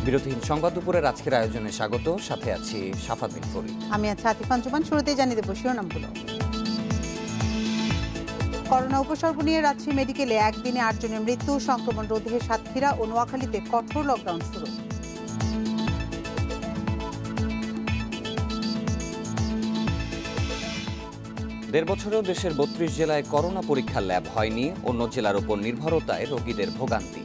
বিরতিহীন সংবাদ দুপুরের আজকের আয়োজনে স্বাগত। সাথে আছি শাফাদিন ফরিদ। আমি আছি আতিফান জুমান। শুরুতেই জানিয়ে দেব শিরোনামগুলো। করোনা উপসর্গ নিয়ে রাজশাহী মেডিকেলে একদিনে ৮ জনের মৃত্যু। সংক্রমণ রোধে সাতক্ষীরা ও নোয়াখালীতে কঠোর লকডাউন শুরু। দেড় বছরেও দেশের ৩২ জেলায় করোনা পরীক্ষার ল্যাব হয়নি। অন্য জেলার উপর নির্ভরতায় রোগীদের ভোগান্তি।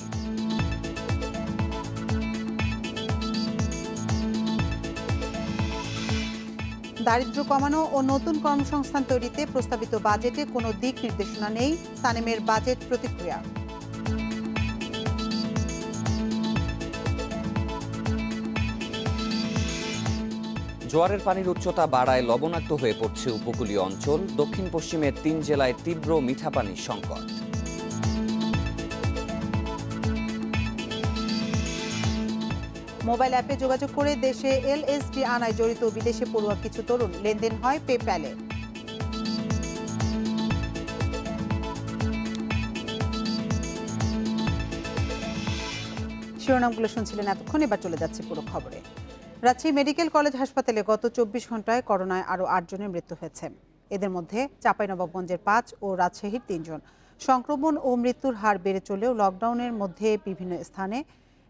দারিদ্র্য কমানো ও নতুন কর্মসংস্থান তৈরিতে প্রস্তাবিত বাজেটে কোনো দিক নির্দেশনা নেই। সানেমের বাজেট প্রতিক্রিয়া। জোয়ারের পানির উচ্চতা বাড়ায় লবণাক্ত হয়ে পড়ছে উপকূলীয় অঞ্চল। দক্ষিণ পশ্চিমের ৩ জেলায় তীব্র মিঠা পানির সংকট। মোবাইল অ্যাপে যোগাযোগ করে দেশে এলএসডি আনায় জড়িত বিদেশে পড়ুয়া কিছু তরুণ। লেনদেন হয় পেপ্যালে। শিরোনামগুলো শুনছিলেন এতক্ষণ, এবার চলে যাচ্ছে পুরো খবরে। রাজশাহী মেডিকেল কলেজ হাসপাতালে গত ২৪ ঘন্টায় করোনায় আরও ৮ জনের মৃত্যু হয়েছে। এদের মধ্যে চাঁপাইনবাবগঞ্জের ৫ ও রাজশাহীর ৩ জন। সংক্রমণ ও মৃত্যুর হার বেড়ে চলেও লকডাউনের মধ্যে বিভিন্ন স্থানে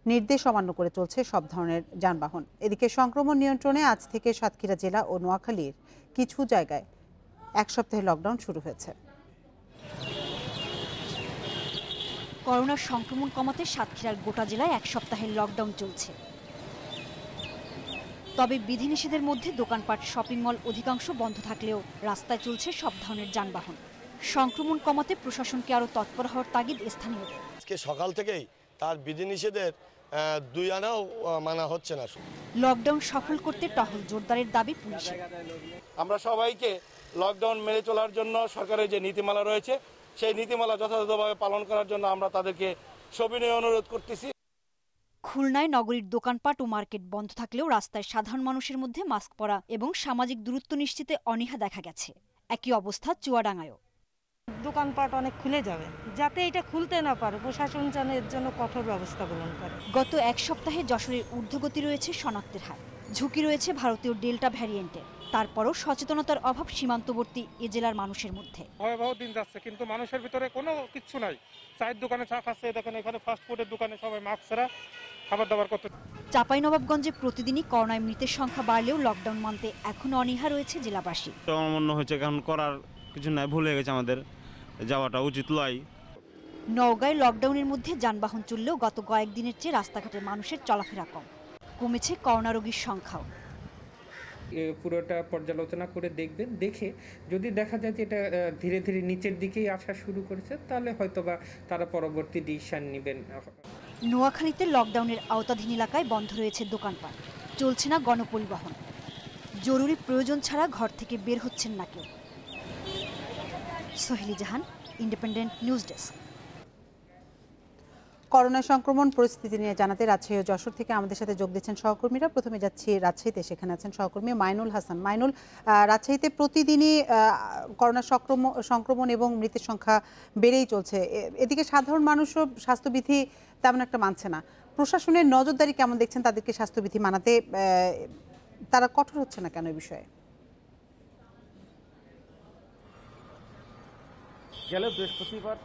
নির্দেশ অমান্য করে চলছে সব ধরনের যানবাহন। এদিকে সংক্রমণ নিয়ন্ত্রণে আজ থেকে সাতক্ষীরা জেলা ও নোয়াখালীর কিছু জায়গায় ১ সপ্তাহের লকডাউন শুরু হয়েছে। করোনার সংক্রমণ কমাতে সাতক্ষীরার গোটা জেলায় ১ সপ্তাহের লকডাউন চলছে। তবে বিধিনিষেধের মধ্যে দোকানপাট, শপিং মল অধিকাংশ বন্ধ থাকলেও রাস্তায় চলছে সব ধরনের যানবাহন। সংক্রমণ কমাতে প্রশাসনকে আরও তৎপর হওয়ার তাগিদ স্থানীয়দের। আজকে সকাল থেকেই তার বিধিনিষেধের ২ আনাও মানা হচ্ছে না। লকডাউন সফল করতে টহল জোরদারের দাবি পুলিশের। আমরা সবাইকে লকডাউন মেনে চলার জন্য সরকারের যে নীতিমালা রয়েছে সেই নীতিমালা যথাযথভাবে পালন করার জন্য আমরা তাদেরকে সবিনয় অনুরোধ করতেছি। খুলনায় নগরীর দোকানপাট ও মার্কেট বন্ধ থাকলেও রাস্তায় সাধারণ মানুষের মধ্যে মাস্ক পরা এবং সামাজিক দূরত্ব নিশ্চিতে অনীহা দেখা গেছে। একই অবস্থা চুয়াডাঙ্গায়ও। দোকানপাট অনেক খুলে যাবে, যাতে এটা খুলতে না পারে প্রশাসন যেন এর জন্য কঠোর ব্যবস্থা গ্রহণ করে। গত ১ সপ্তাহে যশোরের ঊর্ধ্বগতি রয়েছে শনাক্তের হার। ঝুঁকি রয়েছে ভারতীয় ডেল্টা ভ্যারিয়েন্টের। তারপরও সচেতনতার অভাব সীমান্তবর্তী এ জেলার মানুষের মধ্যে। ভয়াবহ দিন যাচ্ছে, কিন্তু মানুষের ভিতরে কোনো কিচ্ছু নাই। চায়ের দোকানে চা খাচ্ছে, দেখেন এখানে ফাস্টফুডের দোকানে সবাই মাস্ক ছাড়া খাবার দাবার করতে। চাঁপাইনবাবগঞ্জে প্রতিদিনই করোনায় মৃতের সংখ্যা বাড়লেও লকডাউন মানতে এখনো অনীহা রয়েছে জেলাবাসী। মনে হচ্ছে কারণ করার কিছু নাই, ভুলে গেছে, আমাদের যাওয়াটা উচিত নয়। নওগাঁয় লকডাউনের মধ্যে যানবাহন চললেও গত কয়েকদিনের চেয়ে রাস্তাঘাটে মানুষের চলাফেরা কমেছে করোনা রোগীর সংখ্যাও। পুরোটা পর্যালোচনা করে দেখবেন, দেখে যদি দেখা যায় যে এটা ধীরে ধীরে নিচের দিকেই আসা শুরু করেছে, তাহলে হয়তোবা তারা পরবর্তী ডিসিশন নেবেন। নোয়াখালীতে লকডাউনের আওতাধীন এলাকায় বন্ধ রয়েছে দোকানপাট, চলছে না গণপরিবহন। জরুরি প্রয়োজন ছাড়া ঘর থেকে বের হচ্ছেন না কেউ। সোহেলি জাহান, ইন্ডিপেন্ডেন্ট নিউজ ডেস্ক। করোনা সংক্রমণ পরিস্থিতি নিয়ে জানাতে রাজশাহী ও যশোর থেকে আমাদের সাথে যোগ দিচ্ছেন সহকর্মীরা। প্রথমে যাচ্ছি রাজশাহীতে, সেখানে আছেন সহকর্মী মাইনুল হাসান। মাইনুল, রাজশাহীতে প্রতিদিনই করোনা সংক্রমণ এবং মৃতের সংখ্যা বেড়েই চলছে। এদিকে সাধারণ মানুষও স্বাস্থ্যবিধি তেমন একটা মানছে না। প্রশাসনের নজরদারি কেমন দেখছেন? তাদেরকে স্বাস্থ্যবিধি মানাতে তারা কঠোর হচ্ছে না কেন এই বিষয়ে? গেল বৃহস্পতিবার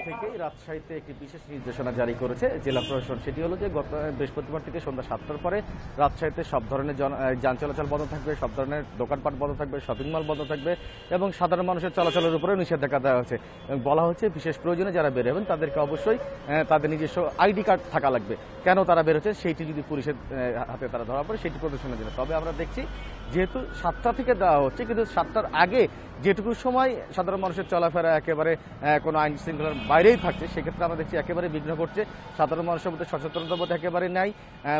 থেকেই রাজশাহীতে একটি বিশেষ নির্দেশনা জারি করেছে জেলা প্রশাসন। সেটি হলো যে গত বৃহস্পতিবার থেকে সন্ধ্যা ৭টার পরে রাজশাহীতে সব ধরনের যান চলাচল বন্ধ থাকবে, সব ধরনের দোকানপাট বন্ধ থাকবে, শপিং মল বন্ধ থাকবে এবং সাধারণ মানুষের চলাচলের উপরে নিষেধাজ্ঞা দেওয়া হয়েছে। বলা হচ্ছে বিশেষ প্রয়োজনে যারা বের হবেন তাদেরকে অবশ্যই তাদের নিজস্ব আইডি কার্ড থাকা লাগবে। কেন তারা বের হচ্ছে সেইটি যদি পুলিশের হাতে তারা ধরা পড়ে সেটি প্রদর্শনের জন্য। তবে আমরা দেখছি যেহেতু ৭টা থেকে দেওয়া হচ্ছে, কিন্তু ৭টার আগে যেটুকু সময় সাধারণ মানুষের চলাফেরা একেবারে কোনো আইন শৃঙ্খলার বাইরেই থাকছে, সেক্ষেত্রে আমরা দেখছি একেবারে বিঘ্ন করছে। সাধারণ মানুষের মধ্যে সচেতনতা বোধ একেবারে নাই,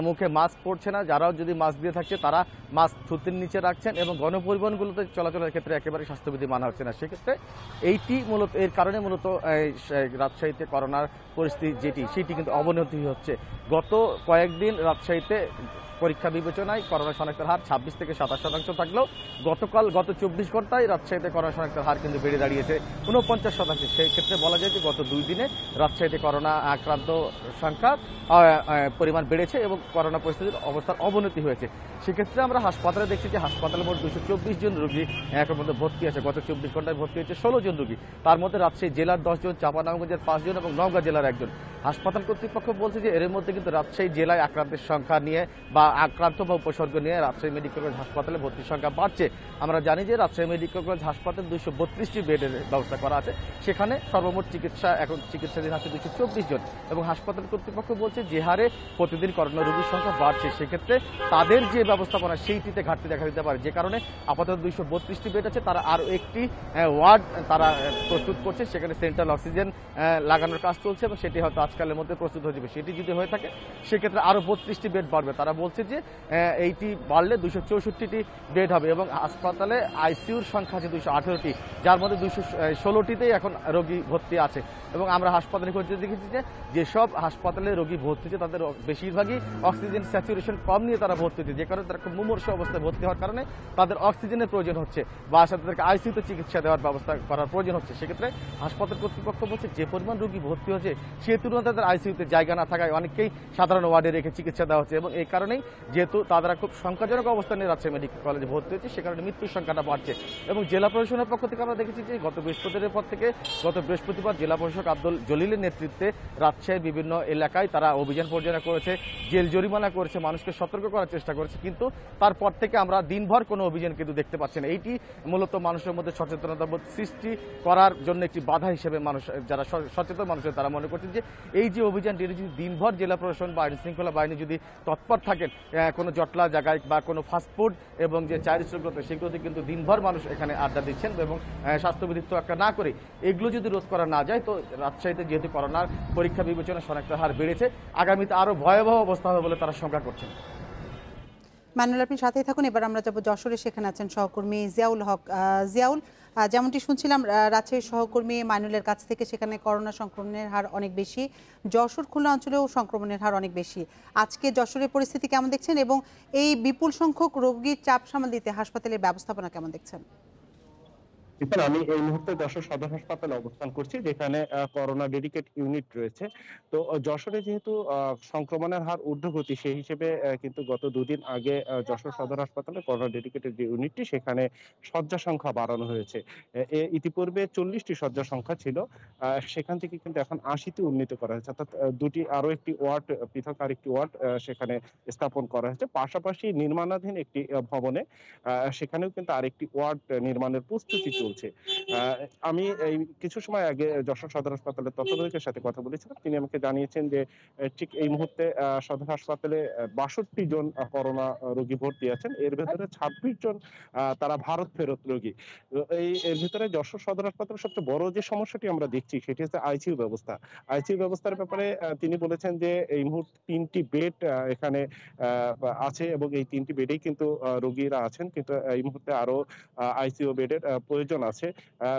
মুখে মাস্ক পরছে না। যারাও যদি মাস্ক দিয়ে থাকছে তারা মাস্ক থুতনির নিচে রাখছেন এবং গণপরিবহনগুলোতে চলাচলের ক্ষেত্রে একেবারে স্বাস্থ্যবিধি মানা হচ্ছে না। সেক্ষেত্রে এইটি মূলত এর কারণে মূলত রাজশাহীতে করোনার পরিস্থিতি সেটি কিন্তু অবনতি হচ্ছে। গত কয়েকদিন রাজশাহীতে পরীক্ষা বিবেচনায় করোনা শনাক্তের হার ২৬ থেকে ২৭% থাকলেও গত ২৪ ঘন্টায় রাজশাহীতে রাজশাহীতে করোনা শনাক্তের হার কিন্তু বেড়ে দাঁড়িয়েছে 49%। সেই ক্ষেত্রে বলা যায় যে গত 2 দিনে রাজশাহীতে করোনা আক্রান্ত সংখ্যা পরিমাণ বেড়েছে এবং করোনা পরিস্থিতির অবস্থার অবনতি হয়েছে। সেক্ষেত্রে আমরা হাসপাতালে দেখছি যে হাসপাতালে মোট 224 জন রোগী এখন মধ্যে ভর্তি আছে। গত 24 ঘন্টায় ভর্তি হয়েছে 16 জন রোগী, তার মধ্যে রাজশাহী জেলার 10 জন, চাঁপাইনবাবগঞ্জের 5 জন এবং নওগাঁ জেলার 1 জন। হাসপাতাল কর্তৃপক্ষ বলছে যে এর মধ্যে কিন্তু রাজশাহী জেলায় আক্রান্তের সংখ্যা নিয়ে বা আক্রান্ত বা উপসর্গ নিয়ে রাজশাহী মেডিকেল কলেজ হাসপাতালে ভর্তির সংখ্যা বাড়ছে। আমরা জানি যে রাজশাহী মেডিকেল কলেজ হাসপাতালে 232টি বেডের ব্যবস্থা করা আছে, সেখানে সর্বমোট চিকিৎসাধীন আছে 224 জন এবং হাসপাতাল কর্তৃপক্ষ বলছে যে হারে প্রতিদিন করোনা রোগীর সংখ্যা বাড়ছে সেক্ষেত্রে তাদের যে ব্যবস্থাপনা সেইটিতে ঘাটতি দেখা দিতে পারে, যে কারণে আপাতত 232টি বেড আছে, তারা আরও একটি ওয়ার্ড তারা প্রস্তুত করছে, সেখানে সেন্ট্রাল অক্সিজেন লাগানোর কাজ চলছে এবং সেটি হয়তো আজকালের মধ্যে প্রস্তুত হয়ে যাবে। সেটি যদি হয়ে থাকে সেক্ষেত্রে আরও 32টি বেড বাড়বে। তারা বলছে যে এইটি বাড়লে 264টি বেড হবে এবং হাসপাতালে আইসিইউর সংখ্যা আছে 218টি, যার মধ্যে 216টিতেই এখন রোগী ভর্তি আছে। এবং আমরা হাসপাতালে খোঁজে দেখেছি যে যেসব হাসপাতালে রোগী ভর্তি হচ্ছে তাদের বেশিরভাগই অক্সিজেন স্যাচুরেশন কম নিয়ে তারা ভর্তি হচ্ছে, যে কারণে তারা খুব মুমূর্ষু অবস্থায় ভর্তি হওয়ার কারণে তাদের অক্সিজেনের প্রয়োজন হচ্ছে বা তাদেরকে আইসিইউতে চিকিৎসা দেওয়ার ব্যবস্থা করার প্রয়োজন হচ্ছে। সেক্ষেত্রে হাসপাতাল কর্তৃপক্ষ বলছে যে পরিমাণ রোগী ভর্তি হচ্ছে সেই তুলনায় তাদের আইসিইউতে জায়গা না থাকায় অনেককেই সাধারণ ওয়ার্ডে রেখে চিকিৎসা দেওয়া হচ্ছে এবং এই কারণেই যেহেতু তারা খুব সংখ্যাজনক অবস্থানে রাজশাহী মেডিকেল কলেজে ভর্তি হচ্ছে সে কারণে মৃত্যুর সংখ্যাটা বাড়ছে। এবং জেলা প্রশাসনের পক্ষ থেকে আমরা দেখেছি যে গত বৃহস্পতিবার জেলা প্রশাসক আব্দুল জলিলের নেতৃত্বে রাজশাহীর বিভিন্ন এলাকায় তারা অভিযান পরিচালনা করেছে, জেল জরিমানা করেছে, মানুষকে সতর্ক করার চেষ্টা করেছে, কিন্তু তারপর থেকে আমরা দিনভর কোনো অভিযান কিন্তু দেখতে পাচ্ছি না। এইটি মূলত মানুষের মধ্যে সচেতনতা সৃষ্টি করার জন্য একটি বাধা হিসেবে মানুষ যারা সচেতন মানুষ তারা মনে করছেন যে এই যে অভিযানটি যদি দিনভর জেলা প্রশাসন বা আইন শৃঙ্খলা বাহিনী যদি তৎপর থাকেন কোনো জটলা জায়গায় বা কোনো ফাস্টফুড এবং যে চায়ের স্টলগুলোতে সেগুলোতে কিন্তু দিনভর মানুষ এখানে আড্ডা দিচ্ছেন এবং স্বাস্থ্যবিধির তোয়াক্কা না করে এগুলো যদি রোধ করা না যায় তো রাজশাহীতে যেহেতু করোনার পরীক্ষা বিবেচনা শনাক্তের হার বেড়েছে আগামীতে আরও ভয়াবহ অবস্থা হবে বলে তারা শঙ্কা করছেন। মানুল, আপনি সাথেই থাকুন। এবার আমরা যাব যশোরে, সেখানে আছেন সহকর্মী জিয়াউল হক। জিয়াউল, যেমনটি শুনছিলাম রাজশাহীর সহকর্মী মাইনুলের কাছ থেকে, সেখানে করোনা সংক্রমণের হার অনেক বেশি, যশোর খুলনা অঞ্চলেও সংক্রমণের হার অনেক বেশি। আজকে যশোরের পরিস্থিতি কেমন দেখছেন এবং এই বিপুল সংখ্যক রোগীর চাপ সামাল দিতে হাসপাতালের ব্যবস্থাপনা কেমন দেখছেন? আমি এই মুহূর্তে যশোর সদর হাসপাতালে অবস্থান করছি, যেখানে করোনা ডেডিকেট ইউনিট রয়েছে। তো যশোরে যেহেতু সংক্রমণের হার ঊর্ধ্বগতি, সেই হিসেবে কিন্তু গত 2 দিন আগে যশোর সদর হাসপাতালে করোনা ডেডিকেটেড যে ইউনিটটি সেখানে শয্যা সংখ্যা বাড়ানো হয়েছে। ইতিপূর্বে 40টি শয্যা সংখ্যা ছিল, সেখান থেকে কিন্তু এখন 80তে উন্নীত করা হয়েছে, অর্থাৎ আরো একটি ওয়ার্ড, পৃথক আরেকটি ওয়ার্ড সেখানে স্থাপন করা হয়েছে। পাশাপাশি নির্মাণাধীন একটি ভবনে সেখানেও কিন্তু আরেকটি ওয়ার্ড নির্মাণের প্রস্তুতি চলছে। আমি এই কিছু সময় আগে যশোর সদর হাসপাতালের তত্ত্বাবধায়কের সাথে কথা বলেছিলাম, তিনি আমাকে জানিয়েছেন যে ঠিক এই মুহূর্তে সদর হাসপাতালে 62 জন করোনা রোগী ভর্তি আছেন, এর ভেতরে 26 জন তারা ভারত ফেরত রোগী। এর ভিতরে যশোর সদর হাসপাতালের সবচেয়ে বড় যে সমস্যাটি আমরা দেখছি সেটি হচ্ছে আইসিইউ ব্যবস্থা। আইসিইউ ব্যবস্থার ব্যাপারে তিনি বলেছেন যে এই মুহূর্তে 3টি বেড এখানে আছে এবং এই 3টি বেডেই কিন্তু রোগীরা আছেন, কিন্তু এই মুহূর্তে আরো আইসিইউ বেডের প্রয়োজন আছে।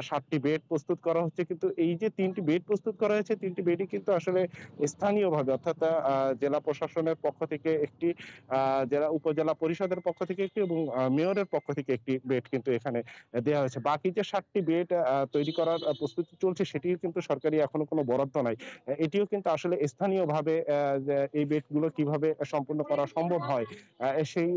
60টি বেড প্রস্তুত করা হচ্ছে, কিন্তু এই যে 3টি বেড প্রস্তুত করা হয়েছে 3টি বেডই কিন্তু আসলে স্থানীয়ভাবে, অর্থাৎ জেলা প্রশাসনের পক্ষ থেকে একটি, জেলা উপজেলা পরিষদের পক্ষ থেকে একটি এবং মেয়রের পক্ষ থেকে একটি বেড কিন্তু এখানে দেওয়া হয়েছে। বাকি যে 60টি বেড তৈরি করার প্রস্তুতি চলছে সেটির কিন্তু সরকারি এখনো কোনো বরাদ্দ নাই। এটিও কিন্তু আসলে স্থানীয়ভাবে এই বেডগুলো কিভাবে সম্পূর্ণ করা সম্ভব হয় সেই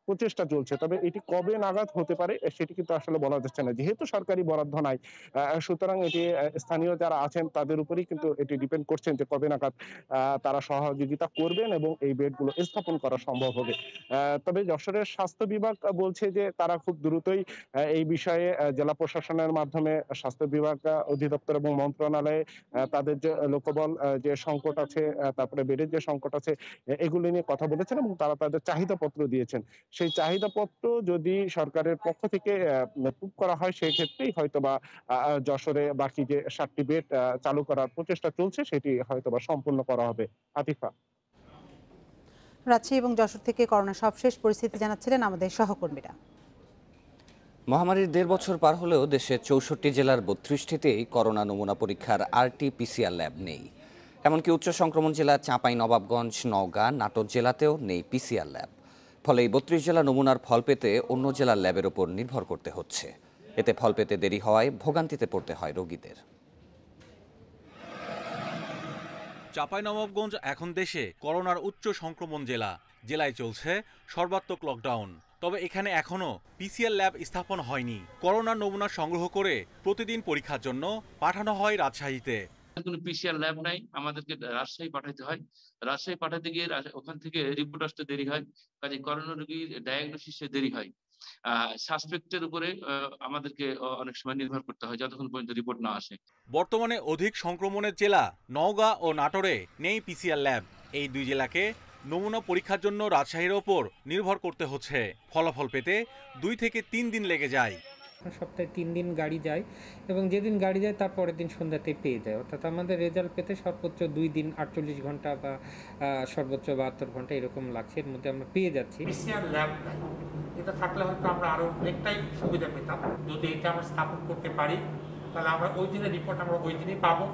প্রচেষ্টা চলছে, তবে এটি কবে নাগাদ হতে পারে সেটি কিন্তু আসলে বলা যাচ্ছে না, যেহেতু সরকারি বরাদ্দ নাই। সুতরাং এটি স্থানীয় যারা আছেন তাদের উপরেই কিন্তু এটি ডিপেন্ড করছেন যে কবে নাগাদ তারা সহযোগিতা করবেন এবং এই বেডগুলো স্থাপন করা সম্ভব হবে। তবে যশোরের স্বাস্থ্য বিভাগ বলছে যে তারা খুব দ্রুতই এই বিষয়ে জেলা প্রশাসনের মাধ্যমে স্বাস্থ্য বিভাগ অধিদপ্তর এবং মন্ত্রণালয়ে তাদের যে লোকবল যে সংকট আছে, তারপরে বেডের যে সংকট আছে, এগুলো নিয়ে কথা বলেছেন এবং তারা তাদের চাহিদাপত্র দিয়েছেন। সেই চাহিদাপত্র যদি সরকারের পক্ষ থেকে প্রুভ করা হয় সেই ক্ষেত্রেই হয়তোবা যশোরে বাকি যে 60টি বেড চালু করার প্রচেষ্টা চলছে সেটি হয়তোবা সম্পূর্ণ করা হবে। আতিফা। রাজশাহী এবং যশোর থেকে করোনা সবশেষ পরিস্থিতি জানাচ্ছিলেন আমাদের সহকর্মীরা। মহামারীর 1.5 বছর পার হলেও দেশের 64 জেলার 32টিতেই করোনা নমুনা পরীক্ষার RT-PCR ল্যাব নেই। এমনকি উচ্চ সংক্রমণ জেলা চাঁপাইনবাবগঞ্জ, নওগাঁ, নাটোর জেলাতেও নেই পিসিআর ল্যাব। ফলে এই 32 জেলা নমুনার ফল পেতে অন্য জেলার ল্যাবের উপর নির্ভর করতে হচ্ছে। এতে ফল পেতে দেরি হওয়ায় ভোগান্তিতে পড়তে হয় রোগীদের। চাঁপাইনবাবগঞ্জ এখন দেশে করোনার উচ্চ সংক্রমণ জেলা। জেলায় চলছে সর্বাত্মক লকডাউন। তবে এখানে এখনো পিসিআর ল্যাব স্থাপন হয়নি। করোনার নমুনা সংগ্রহ করে প্রতিদিন পরীক্ষার জন্য পাঠানো হয় রাজশাহীতে। কোনো পিসিআর ল্যাব নাই, আমাদেরকে রাজশাহী পাঠাতে হয়। রাজশাহী পাঠাতে গিয়ে ওখান থেকে রিপোর্ট আসতে দেরি হয়, কাজে করোনা রোগীর ডায়াগনোসিসে দেরি হয়। সাসপেক্টের উপরে আমাদেরকে অনেক সময় নির্ভর করতে হয় যতক্ষণ পর্যন্ত রিপোর্ট না আসে। বর্তমানে অধিক সংক্রমণের জেলা নওগাঁ ও নাটোরে নেই পিসিআর ল্যাব। এই দুই জেলাকে নমুনা পরীক্ষার জন্য রাজশাহীর ওপর নির্ভর করতে হচ্ছে। ফলাফল পেতে 2 থেকে 3 দিন লেগে যায়। সপ্তাহে 3 দিন গাড়ি যায় এবং যেদিন গাড়ি যায় তার পরের দিন সন্ধ্যাতে পেয়ে যায়। অর্থাৎ আমাদের রেজাল্ট পেতে সর্বোচ্চ 2 দিন 48 ঘন্টা বা সর্বোচ্চ 72 ঘন্টা এরকম লাগছে, এর মধ্যে আমরা পেয়ে যাচ্ছি। পিসিআর ল্যাব নাই, এটা থাকলে হয়তো আমরা আরো অনেকটাই সুবিধা পেতাম। যদি এটা আমরা স্থাপন করতে পারি তাহলে আমরা ওই দিনের রিপোর্ট আমরা ওই দিনই পাবো।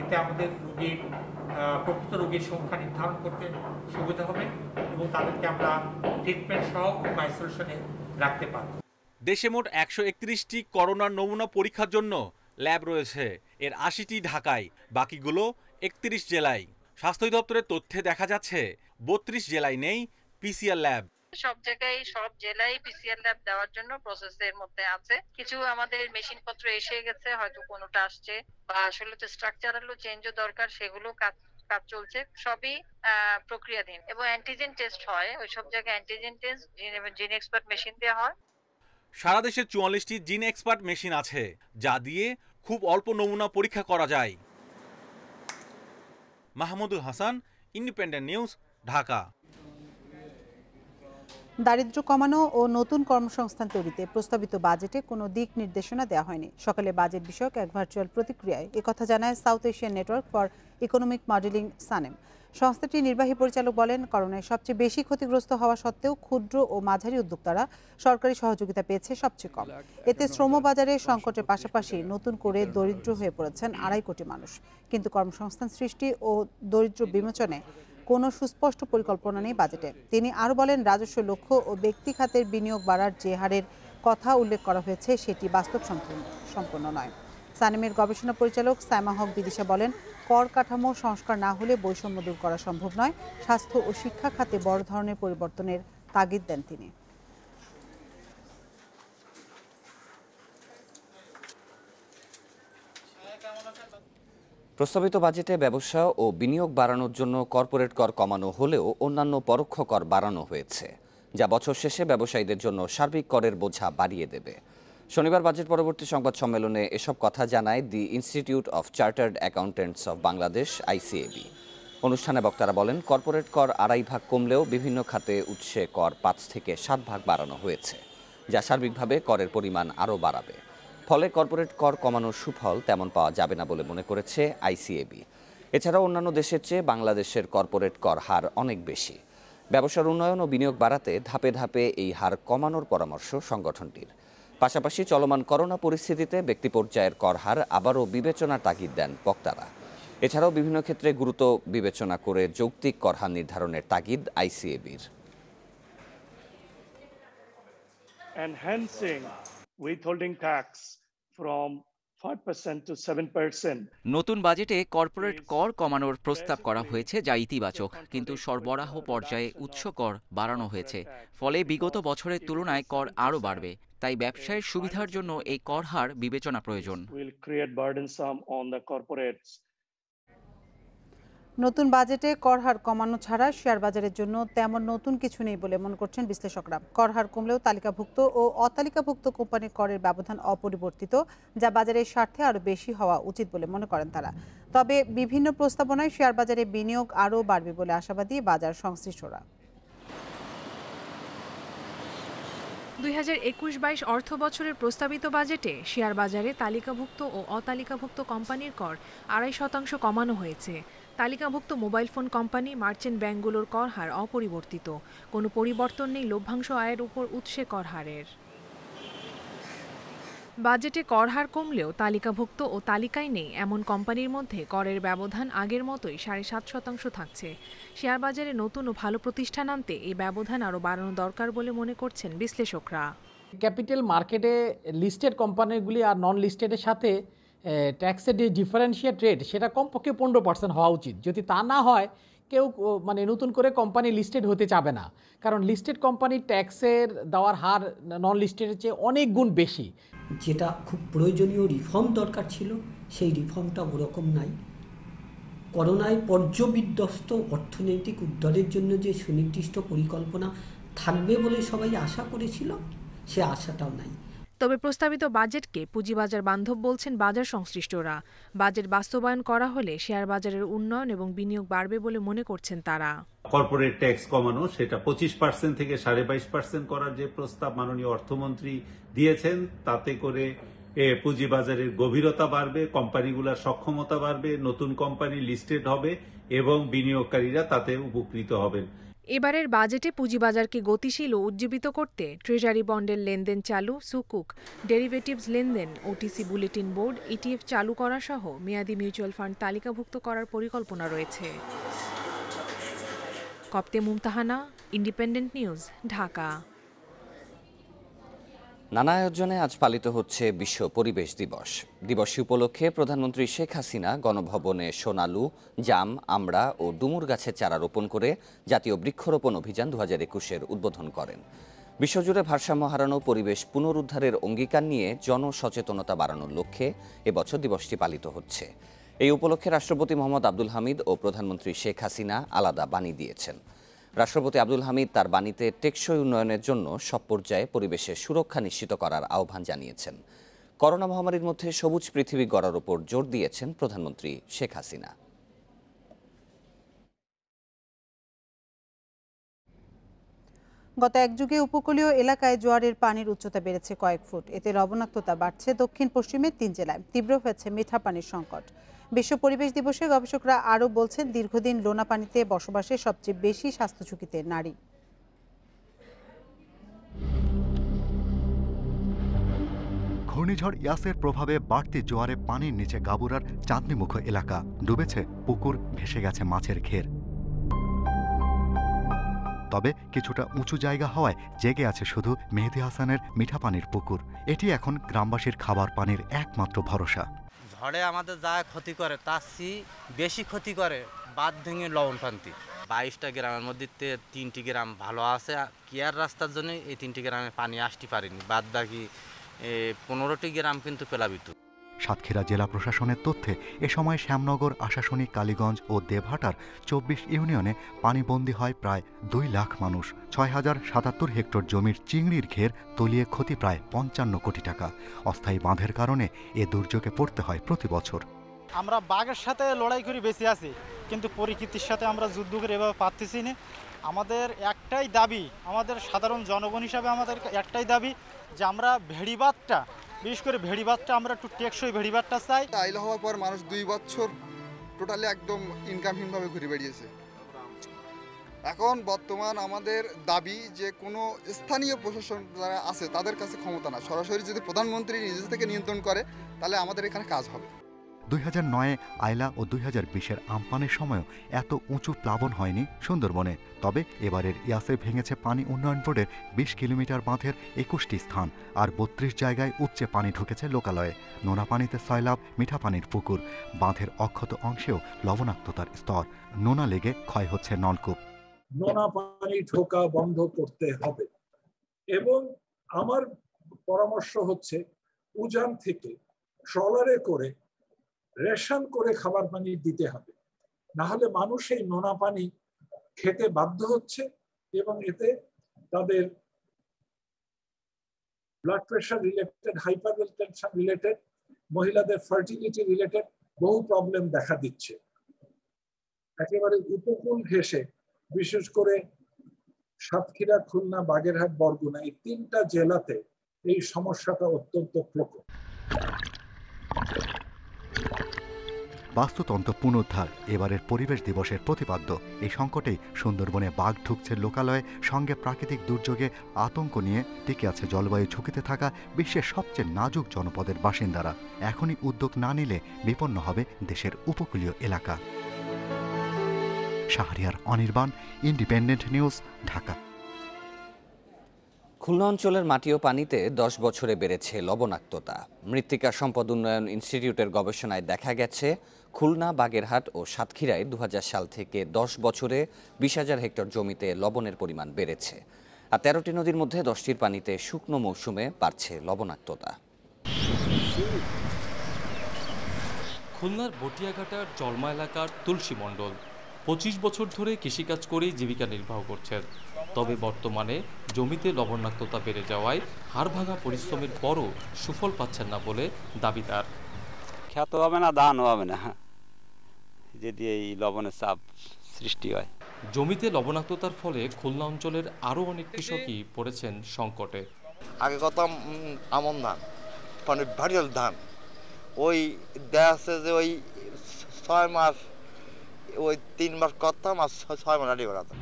এতে আমাদের রোগীর প্রকৃত রোগীর সংখ্যা নির্ধারণ করতে সুবিধা হবে এবং তাদেরকে আমরা ট্রিটমেন্ট সহ আইসোলেশনে রাখতে পারব। দেশে মোট 131টি করোনার নমুনা পরীক্ষার জন্য ল্যাব রয়েছে। এর 80টি ঢাকায়, বাকিগুলো 31 জেলায়। স্বাস্থ্য দপ্তরের তথ্যে দেখা যাচ্ছে 32 জেলায় নেই পিসিআর ল্যাব। সব জায়গায় সব জেলায় পিসিআর ল্যাব দেওয়ার জন্য প্রসেসের মধ্যে আছে। কিছু আমাদের মেশিনপত্র এসে গেছে, হয়তো কোনোটা আসছে, বা আসলে তো স্ট্রাকচারালও চেঞ্জও দরকার, সেগুলো কাজ চলছে। সবই প্রক্রিয়াধীন এবং অ্যান্টিজেন টেস্ট হয়। ওই সব জায়গায় antigen test gene expert machine দেওয়া হয়। সারা দেশে 44টি জিন এক্সপার্ট মেশিন আছে, যা দিয়ে খুব অল্প নমুনা পরীক্ষা করা যায়। Mahmudul Hasan, independent News, Dhaka. দারিদ্র্য কমানো ও নতুন কর্মসংস্থান তৈরিতে প্রস্তাবিত বাজেটে কোনো দিক নির্দেশনা দেওয়া হয়নি। সকালে বাজেট বিষয়ক এক ভার্চুয়াল প্রতিক্রিয়ায় একথা জানায় south Asian network for economic modelling SANEM. সংস্থাটির নির্বাহী পরিচালক বলেন, করোনায় সবচেয়ে বেশি ক্ষতিগ্রস্ত হওয়া সত্ত্বেও ক্ষুদ্র ও মাঝারি উদ্যোক্তারা সরকারি সহযোগিতা পেয়েছে সবচেয়ে কম। এতে শ্রমবাজারে সংকটের পাশাপাশি নতুন করে দরিদ্র হয়ে পড়েছেন 2.5 কোটি মানুষ। কিন্তু কর্মসংস্থান সৃষ্টি ও দরিদ্র বিমোচনে কোনো সুস্পষ্ট পরিকল্পনা নেই বাজেটে। তিনি আরও বলেন, রাজস্ব লক্ষ্য ও ব্যক্তি খাতের বিনিয়োগ বাড়ার যে হারের কথা উল্লেখ করা হয়েছে সেটি বাস্তব সম্পন্ন নয়। সানেমের গবেষণা পরিচালক সাইমা হক বিদিশা বলেন, কর কাঠামো সংস্কার না হলে বৈষম্য দূর করা সম্ভব নয়। স্বাস্থ্য ও শিক্ষা খাতে বড় ধরনের পরিবর্তনের তাগিদ দেন তিনি। প্রস্তাবিত বাজেটে ব্যবসা ও বিনিয়োগ বাড়ানোর জন্য কর্পোরেট কর কমানো হলেও অন্যান্য পরোক্ষ কর বাড়ানো হয়েছে, যা বছর শেষে ব্যবসায়ীদের জন্য সার্বিক করের বোঝা বাড়িয়ে দেবে। শনিবার বাজেট পরবর্তী সংবাদ সম্মেলনে এসব কথা জানায় দি institute of chartered accountants of Bangladesh ICAB। অনুষ্ঠানে বক্তারা বলেন, কর্পোরেট কর 2.5 ভাগ কমলেও বিভিন্ন খাতে উৎসে কর 5 থেকে 7 ভাগ বাড়ানো হয়েছে, যা সার্বিকভাবে করের পরিমাণ আরও বাড়াবে। ফলে কর্পোরেট কর কমানোর সুফল তেমন পাওয়া যাবে না বলে মনে করেছে ICAB। এছাড়াও অন্যান্য দেশের চেয়ে বাংলাদেশের কর্পোরেট কর হার অনেক বেশি। ব্যবসার উন্নয়ন ও বিনিয়োগ বাড়াতে ধাপে ধাপে এই হার কমানোর পরামর্শ সংগঠনটির। পাশাপাশি চলমান করোনা পরিস্থিতিতে ব্যক্তি পর্যায়ের কর হার আবারও বিবেচনার তাগিদ দেন বক্তারা। এছাড়াও বিভিন্ন ক্ষেত্রে গুরুত্ব বিবেচনা করে যৌক্তিক কর হার নির্ধারণের তাগিদ ICAB-র। Enhancing withholding tax from 5% to 7%. নতুন বাজেটে কর্পোরেট কর কমানোর প্রস্তাব করা হয়েছে, যা ইতিবাচক, কিন্তু সরবরাহ পর্যায়ে উৎস কর বাড়ানো হয়েছে। ফলে বিগত বছরের তুলনায় কর আরও বাড়বে। তাই ব্যবসায়ের সুবিধার জন্য এই কর হার বিবেচনা প্রয়োজন। নতুন বাজেটে কর হার কমানো ছাড়া শেয়ার বাজারের জন্য তেমন নতুন কিছু নেই বলে মনে করছেন বিশ্লেষকরা। কর হার কমলেও তালিকাভুক্ত ও অতালিকাভুক্ত কোম্পানির করের ব্যবধান অপরিবর্তিত, যা বাজারের স্বার্থে আরও বেশি হওয়া উচিত বলে মনে করেন তারা। তবে বিভিন্ন প্রস্তাবনায় শেয়ার বাজারে বিনিয়োগ আরও বাড়বে বলে আশাবাদী বাজার সংশ্লিষ্টরা। 2021-22 অর্থ বছরের প্রস্তাবিত বাজেটে শেয়ার বাজারে তালিকাভুক্ত ও অতালিকাভুক্ত কোম্পানির কর 2.5% কমানো হয়েছে। তালিকাভুক্ত মোবাইল ফোন কোম্পানি, মার্চেন্ট ব্যাংকগুলোর কর হার অপরিবর্তিত। কোনো পরিবর্তন নেই লভ্যাংশ আয়ের উপর উৎসে কর হারের। বাজেটে কর হার কমলেও তালিকাভুক্ত ও তালিকায় নেই এমন কোম্পানির মধ্যে করের ব্যবধান আগের মতোই 7.5% থাকছে। শেয়ার বাজারে নতুন ও ভালো প্রতিষ্ঠান আনতে এই ব্যবধান আরও বাড়ানো দরকার বলে মনে করছেন বিশ্লেষকরা। ক্যাপিটাল মার্কেটে লিস্টেড কোম্পানিগুলি আর নন লিস্টেডের সাথে ট্যাক্সের যে ডিফারেন্সিয়েট রেট সেটা কমপক্ষে 15% হওয়া উচিত। যদি তা না হয় কেউ মানে নতুন করে কোম্পানি লিস্টেড হতে চাবে না, কারণ লিস্টেড কোম্পানি ট্যাক্সের দেওয়ার হার নন লিস্টেডের চেয়ে অনেক গুণ বেশি। যেটা খুব প্রয়োজনীয় রিফর্ম দরকার ছিল সেই রিফর্মটা ওরকম নাই। করোনায় পর্যবিধ্বস্ত অর্থনৈতিক উদ্ধারের জন্য যে সুনির্দিষ্ট পরিকল্পনা থাকবে বলে সবাই আশা করেছিল, সে আশাটাও নাই। তবে প্রস্তাবিত বাজেটকে পুঁজিবাজার বান্ধব বলছেন বাজার সংশ্লিষ্টরা। বাজেট বাস্তবায়ন করা হলে শেয়ার বাজারের উন্নয়ন এবং বিনিয়োগ বাড়বে বলে মনে করছেন তারা। কর্পোরেট ট্যাক্স কমানো সেটা 25% থেকে 22.5% করার যে প্রস্তাব মাননীয় অর্থমন্ত্রী দিয়েছেন, তাতে করে পুঁজিবাজারের গভীরতা বাড়বে, কোম্পানিগুলোর সক্ষমতা বাড়বে, নতুন কোম্পানি লিস্টেড হবে এবং বিনিয়োগকারীরা তাতে উপকৃত হবেন। এবারের বাজেটে পুঁজিবাজারকে গতিশীল ও উজ্জীবিত করতে ট্রেজারি বন্ডের লেনদেন চালু, সুকুক, ডেরিভেটিভস লেনদেন, ওটিসি বুলেটিন বোর্ড, ইটিএফ চালু করা সহ মেয়াদি মিউচুয়াল ফান্ড তালিকাভুক্ত করার পরিকল্পনা রয়েছে। কপ্তে মুমতাহানা, ইন্ডিপেন্ডেন্ট নিউজ, ঢাকা। নানা আয়োজনে আজ পালিত হচ্ছে বিশ্ব পরিবেশ দিবস। দিবসী উপলক্ষে প্রধানমন্ত্রী শেখ হাসিনা গণভবনে সোনালু, জাম, আমড়া ও ডুমুর গাছের চারা রোপণ করে জাতীয় বৃক্ষরোপণ অভিযান 2021-এর উদ্বোধন করেন। বিশ্বজুড়ে ভারসাম্য হারানো পরিবেশ পুনরুদ্ধারের অঙ্গীকার নিয়ে জনসচেতনতা বাড়ানোর লক্ষ্যে এবছর দিবসটি পালিত হচ্ছে। এই উপলক্ষে রাষ্ট্রপতি মোহাম্মদ আব্দুল হামিদ ও প্রধানমন্ত্রী শেখ হাসিনা আলাদা বাণী দিয়েছেন। রাষ্ট্রপতি আব্দুল হামিদ তার বাণীতে টেকসই উন্নয়নের জন্য সব পর্যায়ে পরিবেশের সুরক্ষা নিশ্চিত করার আহ্বান জানিয়েছেন। করোনা মহামারীর মধ্যে সবুজ পৃথিবী গড়ার উপর জোর দিয়েছেন প্রধানমন্ত্রী শেখ হাসিনা। গত এক যুগে উপকূলীয় এলাকায় জোয়ারের পানির উচ্চতা বেড়েছে কয়েক ফুট। এতে লবণাক্ততা বাড়ছে দক্ষিণ পশ্চিমের 3 জেলায়। তীব্র হয়েছে মিঠা পানির সংকট। বিশ্ব পরিবেশ দিবসে গবেষকরা আরও বলছেন, দীর্ঘদিন লোনা পানিতে বসবাসে সবচেয়ে বেশি স্বাস্থ্য ঝুঁকিতে নারী। ঘূর্ণিঝড় ইয়াসের প্রভাবে বাড়তি জোয়ারে পানির নিচে গাবুরার চাঁদনিমুখ এলাকা ডুবেছে, পুকুর ভেসে গেছে মাছের ঘের। তবে কিছুটা উঁচু জায়গা হওয়ায় জেগে আছে শুধু মেহেদি হাসানের মিঠা পানির পুকুর। এটি এখন গ্রামবাসীর খাবার পানির একমাত্র ভরসা। ঝড়ে আমাদের যা ক্ষতি করে তার বেশি ক্ষতি করে বাঁধ ভেঙে লবণকান্তি। 22টা গ্রামের মধ্যে 3টি গ্রাম ভালো আছে। কেয়ার রাস্তার জন্য এই 3টি গ্রামে পানি আসতে পারেনি, বাদ বাকি 15টি গ্রাম কিন্তু প্লাবিত। সাতক্ষীরা জেলা প্রশাসনের তথ্যে এ সময় শ্যামনগর, আশাশুনি, কালীগঞ্জ ও দেবহাটার 24 ইউনিয়নে পানিবন্দী হয় প্রায় 2 লাখ মানুষ। 6077 হেক্টর জমির চিংড়ির ঘের তলিয়ে ক্ষতি প্রায় 55 কোটি টাকা। অস্থায়ী বাঁধের কারণে এ দুর্যোগে পড়তে হয় প্রতি বছর। আমরা বাঘের সাথে লড়াই করে বেঁচে আছি, কিন্তু প্রকৃতির সাথে আমরা যুদ্ধ করে এভাবে পারতেছি না। আমাদের একটাই দাবি, আমাদের সাধারণ জনগণ হিসাবে আমাদের একটাই দাবি যে আমরা ভেড়িবাঁধটা, বিশেষ করে ভেড়িবাঁধটা আমরা একটু টেকসই ভেড়িবাঁধটা চাই। আইলা হওয়ার পর মানুষ 2 বছর টোটালি একদম ইনকামহীনভাবে ঘুরে বেরিয়েছে। এখন বর্তমান আমাদের দাবি যে কোনো স্থানীয় প্রশাসন যারা আছে তাদের কাছে ক্ষমতা না, সরাসরি যদি প্রধানমন্ত্রী নিজে থেকে নিয়ন্ত্রণ করে তাহলে আমাদের এখানে কাজ হবে। 2009-এ আইলা ও 2020-এর আমপানের সময়ও এত উঁচু প্লাবন হয়নি সুন্দরবনে। তবে এবারের ইয়াসে ভেঙেছে পানি উন্নয়ন বোর্ডের 20 কিলোমিটার বাঁধের 21টি স্থান, আর 32 জায়গায় উপচে পানি ঢুকেছে লোকালয়ে। নোনা পানিতে সয়লাব, মিঠা পানির পুকুর। বাঁধের অক্ষত অংশেও লবণাক্ততার স্তর। নোনা লেগে ক্ষয় হচ্ছে নলকূপ। নোনা পানি ঢোকা বন্ধ করতে হবে এবং আমার পরামর্শ হচ্ছে উজান থেকে ট্রলারে করে রেশন করে খাবার পানি দিতে হবে, না হলে মানুষ এই নোনা পানি খেতে বাধ্য হচ্ছে এবং এতে তাদের blood pressure related, hypertension related, মহিলাদের ফার্টিলিটি রিলেটেড বহু প্রবলেম দেখা দিচ্ছে। একেবারে উপকূল ঘেঁষে বিশেষ করে সাতক্ষীরা, খুলনা, বাগেরহাট, বরগুনা এই 3টা জেলাতে এই সমস্যাটা অত্যন্ত প্রকট। বাস্তুতন্ত্র পুনরুদ্ধার এবারের পরিবেশ দিবসের প্রতিপাদ্য। এই সংকটেই সুন্দরবনে বাঘ ঢুকছে লোকালয়ে, সঙ্গে প্রাকৃতিক দুর্যোগে আতঙ্ক নিয়ে টিকে আছে জলবায়ু ঝুঁকিতে থাকা বিশ্বের সবচেয়ে নাজুক জনপদের বাসিন্দারা। এখনই উদ্যোগ না নিলে বিপন্ন হবে দেশের উপকূলীয় এলাকা। Shahriar Anirban, Independent News, Dhaka. খুলনা অঞ্চলের মাটি ও পানিতে 10 বছরে বেড়েছে লবণাক্ততা। মৃত্তিকা সম্পদ উন্নয়ন ইনস্টিটিউটের গবেষণায় দেখা গেছে খুলনা, বাগেরহাট ও সাতক্ষীরায় 2000 সাল থেকে 10 বছরে 20,000 হেক্টর জমিতে লবণের পরিমাণ বেড়েছে। আর 13টি নদীর মধ্যে 10টির পানিতে শুকনো মৌসুমে বাড়ছে লবণাক্ততা। খুলনার বটিয়াঘাটার জলমা এলাকার তুলসী মণ্ডল 25 বছর ধরে কৃষিকাজ করেই জীবিকা নির্বাহ করছেন। তবে বর্তমানে জমিতে লবণাক্ততা বেড়ে যাওয়ায় হাড়ভাঙা পরিশ্রমের পরও সুফল পাচ্ছেন না বলে দাবি তার। খ্যাত হবে না, ধানও হবে না যদি এই লবণের চাপ সৃষ্টি হয়। জমিতে লবণাক্ততার ফলে খুলনা অঞ্চলের আরও অনেক কৃষকই পড়েছেন সংকটে। আগে করতাম আমন ধান, মানে ভারিয়াল ধান, ওই দেখা যাচ্ছে যে ওই 6 মাস, ওই 3 মাস করতাম আর 6 মাস আড়ি বেড়াতাম।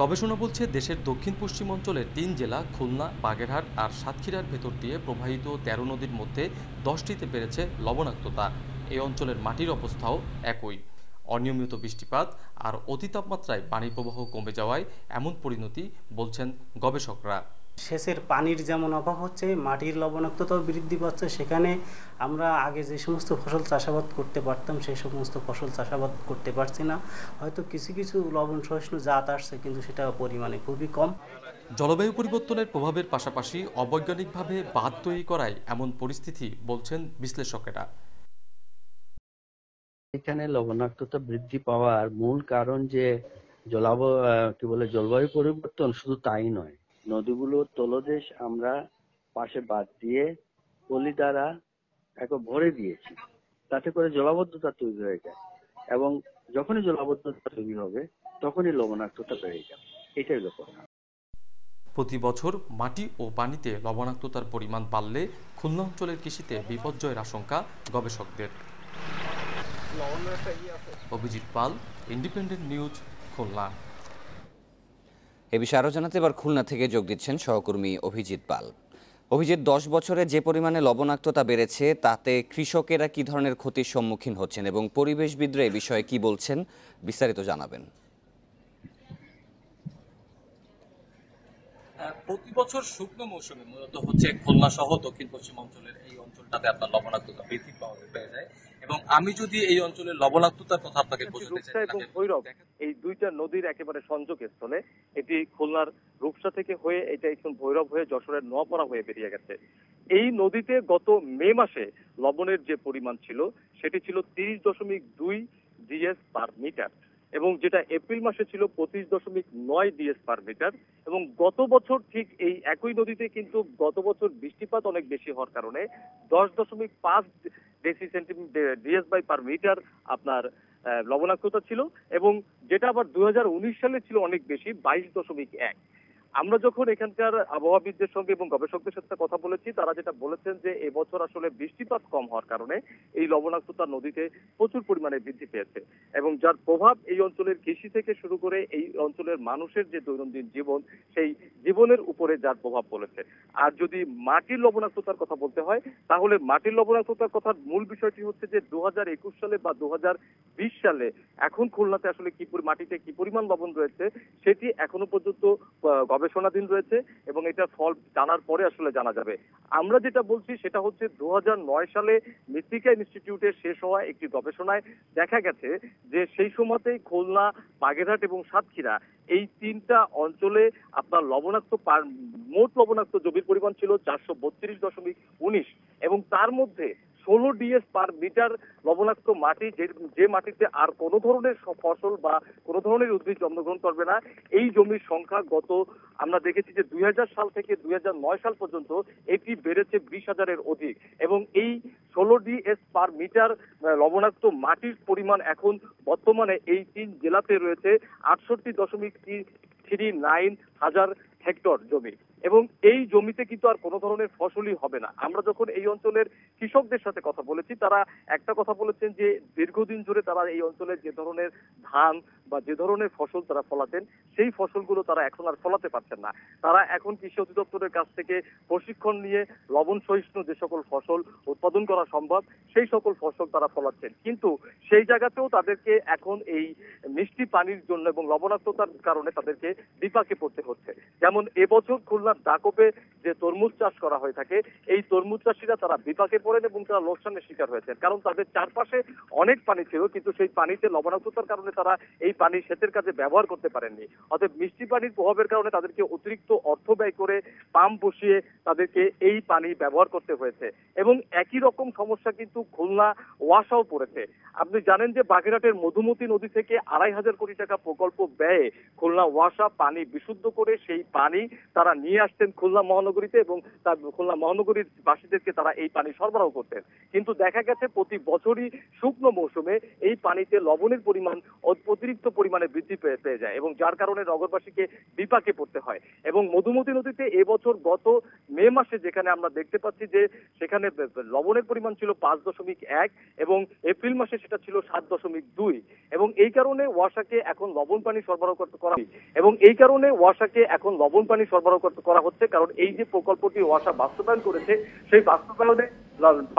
গবেষণা বলছে দেশের দক্ষিণ পশ্চিম অঞ্চলের 3 জেলা খুলনা, বাগেরহাট আর সাতক্ষীরার ভেতর দিয়ে প্রবাহিত 13 নদীর মধ্যে 10টিতে বেড়েছে লবণাক্ততা। এই অঞ্চলের মাটির অবস্থাও একই। অনিয়মিত বৃষ্টিপাত আর অতি তাপমাত্রায় পানির প্রবাহ কমে যাওয়ায় এমন পরিণতি বলছেন গবেষকরা। সেচের পানির যেমন অভাব হচ্ছে, মাটির লবণাক্ততাও বৃদ্ধি পাচ্ছে। সেখানে আমরা আগে যে সমস্ত ফসল চাষাবাদ করতে পারতাম সেই সমস্ত ফসল চাষাবাদ করতে পারছি না। হয়তো কিছু কিছু লবণ সহিষ্ণু জাত আসছে, কিন্তু সেটা পরিমাণে খুবই কম। জলবায়ু পরিবর্তনের প্রভাবের পাশাপাশি অবৈজ্ঞানিকভাবে বাঁধ তৈরি করায় এমন পরিস্থিতি বলছেন বিশ্লেষকেরা। এখানে লবণাক্ততা বৃদ্ধি পাওয়ার মূল কারণ যে জলবায়ু পরিবর্তন, শুধু তাই নয়, নদীগুলোর তলদেশ আমরা পাশে বাদ দিয়ে পলি দ্বারা একবার ভরে দিয়েছি, তাতে করে জলাবদ্ধতা তৈরি হয়ে যায় এবং যখনই জলাবদ্ধতা তৈরি হবে তখনই লবণাক্ততা বেড়ে যাবে। এটাই ব্যাপার। প্রতি বছর মাটি ও পানিতে লবণাক্ততার পরিমাণ বাড়লে খুলনা অঞ্চলের কৃষিতে বিপর্যয়ের আশঙ্কা গবেষকদের। অভিজিৎ পাল, ইন্ডিপেন্ডেন্ট নিউজ, খুলনা। এ বিষয়ে আরও জানাতে এবার খুলনা থেকে যোগ দিচ্ছেন সহকর্মী অভিজিৎ পাল। অভিজিৎ, 10 বছরে যে পরিমাণে লবণাক্ততা বেড়েছে তাতে কৃষকেরা কি ধরনের ক্ষতির সম্মুখীন হচ্ছেন এবং পরিবেশবিদরা এ বিষয়ে কি বলছেন, বিস্তারিত জানাবেন। প্রতি বছর শুকনো মৌসুমে মূলত হচ্ছে খুলনা সহ দক্ষিণ পশ্চিম অঞ্চলের এই অঞ্চলটাতে আপনার লবণাক্ততা বৃদ্ধি পেয়ে যায়। এবং আমি যদি এই অঞ্চলের লবণাক্ততার কথা আপনাকে বোঝাতে চাই, এবং ভৈরব এই দুইটা নদীর একেবারে সংযোগস্থলে, এটি খুলনার রূপসা থেকে হয়ে এটা এখন ভৈরব হয়ে যশোরের নোয়াপাড়া হয়ে বেরিয়ে গেছে। এই নদীতে গত মে মাসে লবণের যে পরিমাণ ছিল সেটি ছিল 30.2 ডিএস পার মিটার, এবং যেটা এপ্রিল মাসে ছিল 25.9 ডিএস পার মিটার। এবং গত বছর ঠিক এই একই নদীতে কিন্তু গত বছর বৃষ্টিপাত অনেক বেশি হওয়ার কারণে 10.5 ডিএস বাই পার মিটার আপনার লবণাক্ততা ছিল, এবং যেটা আবার 2019 সালে ছিল অনেক বেশি, 22.1। আমরা যখন এখানকার আবহাওয়াবিদদের সঙ্গে এবং গবেষকদের সাথে কথা বলেছি, তারা যেটা বলেছেন যে এবছর আসলে বৃষ্টিপাত কম হওয়ার কারণে এই লবণাক্ততা নদীতে প্রচুর পরিমাণে বৃদ্ধি পেয়েছে, এবং যার প্রভাব এই অঞ্চলের কৃষি থেকে শুরু করে এই অঞ্চলের মানুষের যে দৈনন্দিন জীবন, সেই জীবনের উপরে যার প্রভাব পড়েছে। আর যদি মাটির লবণাক্ততার কথা বলতে হয়, তাহলে মাটির লবণাক্ততার কথার মূল বিষয়টি হচ্ছে যে 2021 সালে বা 2020 সালে এখন খুলনাতে আসলে মাটিতে কি পরিমাণ লবণ রয়েছে সেটি এখনো পর্যন্ত গবেষণাধীন রয়েছে, এবং এটার ফল জানার পরে আসলে জানা যাবে। আমরা যেটা বলছি সেটা হচ্ছে 2009 সালে মৃত্তিকা ইনস্টিটিউটে শেষ হওয়া একটি গবেষণায় দেখা গেছে যে সেই সময়তেই খুলনা, বাগেরহাট এবং সাতক্ষীরা এই 3টা অঞ্চলে আপনার মোট লবণাক্ত জমির পরিমাণ ছিল 432.19, এবং তার মধ্যে 16 ডিএস পার মিটার লবণাক্ত মাটি, যে মাটিতে আর কোনো ধরনের ফসল বা কোনো ধরনের উদ্ভিদ জন্মগ্রহণ করবে না, এই জমির সংখ্যা আমরা দেখেছি যে 2000 সাল থেকে 2009 সাল পর্যন্ত এটি বেড়েছে 20,000-এর অধিক, এবং এই 16 ডিএস পার মিটার লবণাক্ত মাটির পরিমাণ এখন বর্তমানে এই 3 জেলাতে রয়েছে 68.39 হাজার হেক্টর জমি, এবং এই জমিতে কিন্তু আর কোনো ধরনের ফসলই হবে না। আমরা যখন এই অঞ্চলের কৃষকদের সাথে কথা বলেছি, তারা একটা কথা বলেছেন যে দীর্ঘদিন ধরে তারা এই অঞ্চলে যে ধরনের ধান বা যে ধরনের ফসল তারা ফলাতেন সেই ফসলগুলো তারা এখন আর ফলাতে পারছেন না। তারা এখন কৃষি অধিদপ্তরের কাছ থেকে প্রশিক্ষণ নিয়ে লবণ সহিষ্ণু যে সকল ফসল উৎপাদন করা সম্ভব সেই সকল ফসল তারা ফলাচ্ছেন, কিন্তু সেই জায়গাতেও তাদেরকে এখন এই মিষ্টি পানির জন্য এবং লবণাক্ততার কারণে তাদেরকে বিপাকে পড়তে হচ্ছে। যেমন এবছর খুলনার ডাকপে যে তরমুজ চাষ করা হয়ে থাকে, এই তরমুজ চাষিরা তারা বিপাকে পড়েন এবং তারা লোকসানের শিকার হয়েছেন, কারণ তাদের চারপাশে অনেক পানি ছিল কিন্তু সেই পানিতে লবণাক্ততার কারণে তারা এই পানি সেচের কাজে ব্যবহার করতে পারেননি। অতএব মিষ্টি পানির প্রভাবের কারণে তাদেরকে অতিরিক্ত অর্থ ব্যয় করে পাম্প বসিয়ে তাদেরকে এই পানি ব্যবহার করতে হয়েছে। এবং একই রকম সমস্যা কিন্তু খুলনা ওয়াসাও পড়েছে। আপনি জানেন যে বাগেরহাটের মধুমতি নদী থেকে ২৫০০ কোটি টাকা প্রকল্প ব্যয়ে খুলনা ওয়াসা পানি বিশুদ্ধ করে সেই পানি তারা নিয়ে আসতেন খুলনা মহানগরীতে এবং তার খুলনা মহানগরীর বাসীদেরকে তারা এই পানি সরবরাহ করতেন, কিন্তু দেখা গেছে প্রতি বছরই শুকনো মৌসুমে এই পানিতে লবণের পরিমাণ অতিরিক্ত পরিমাণে বৃদ্ধি পেয়ে যায় এবং যার কারণে নগরবাসীকে বিপাকে পড়তে হয়। এবং মধুমতি নদীতে এবছর গত মে মাসে যেখানে আমরা দেখতে পাচ্ছি যে সেখানে লবণের পরিমাণ ছিল ৫.১ এবং এপ্রিল মাসে সেটা ছিল ৭.২ এবং এই কারণে ওয়াসাকে এখন লবণ পানি সরবরাহ করা হচ্ছে, কারণ এই যে প্রকল্পটি ওয়াসা বাস্তবায়ন করেছে সেই বাস্তবায়নে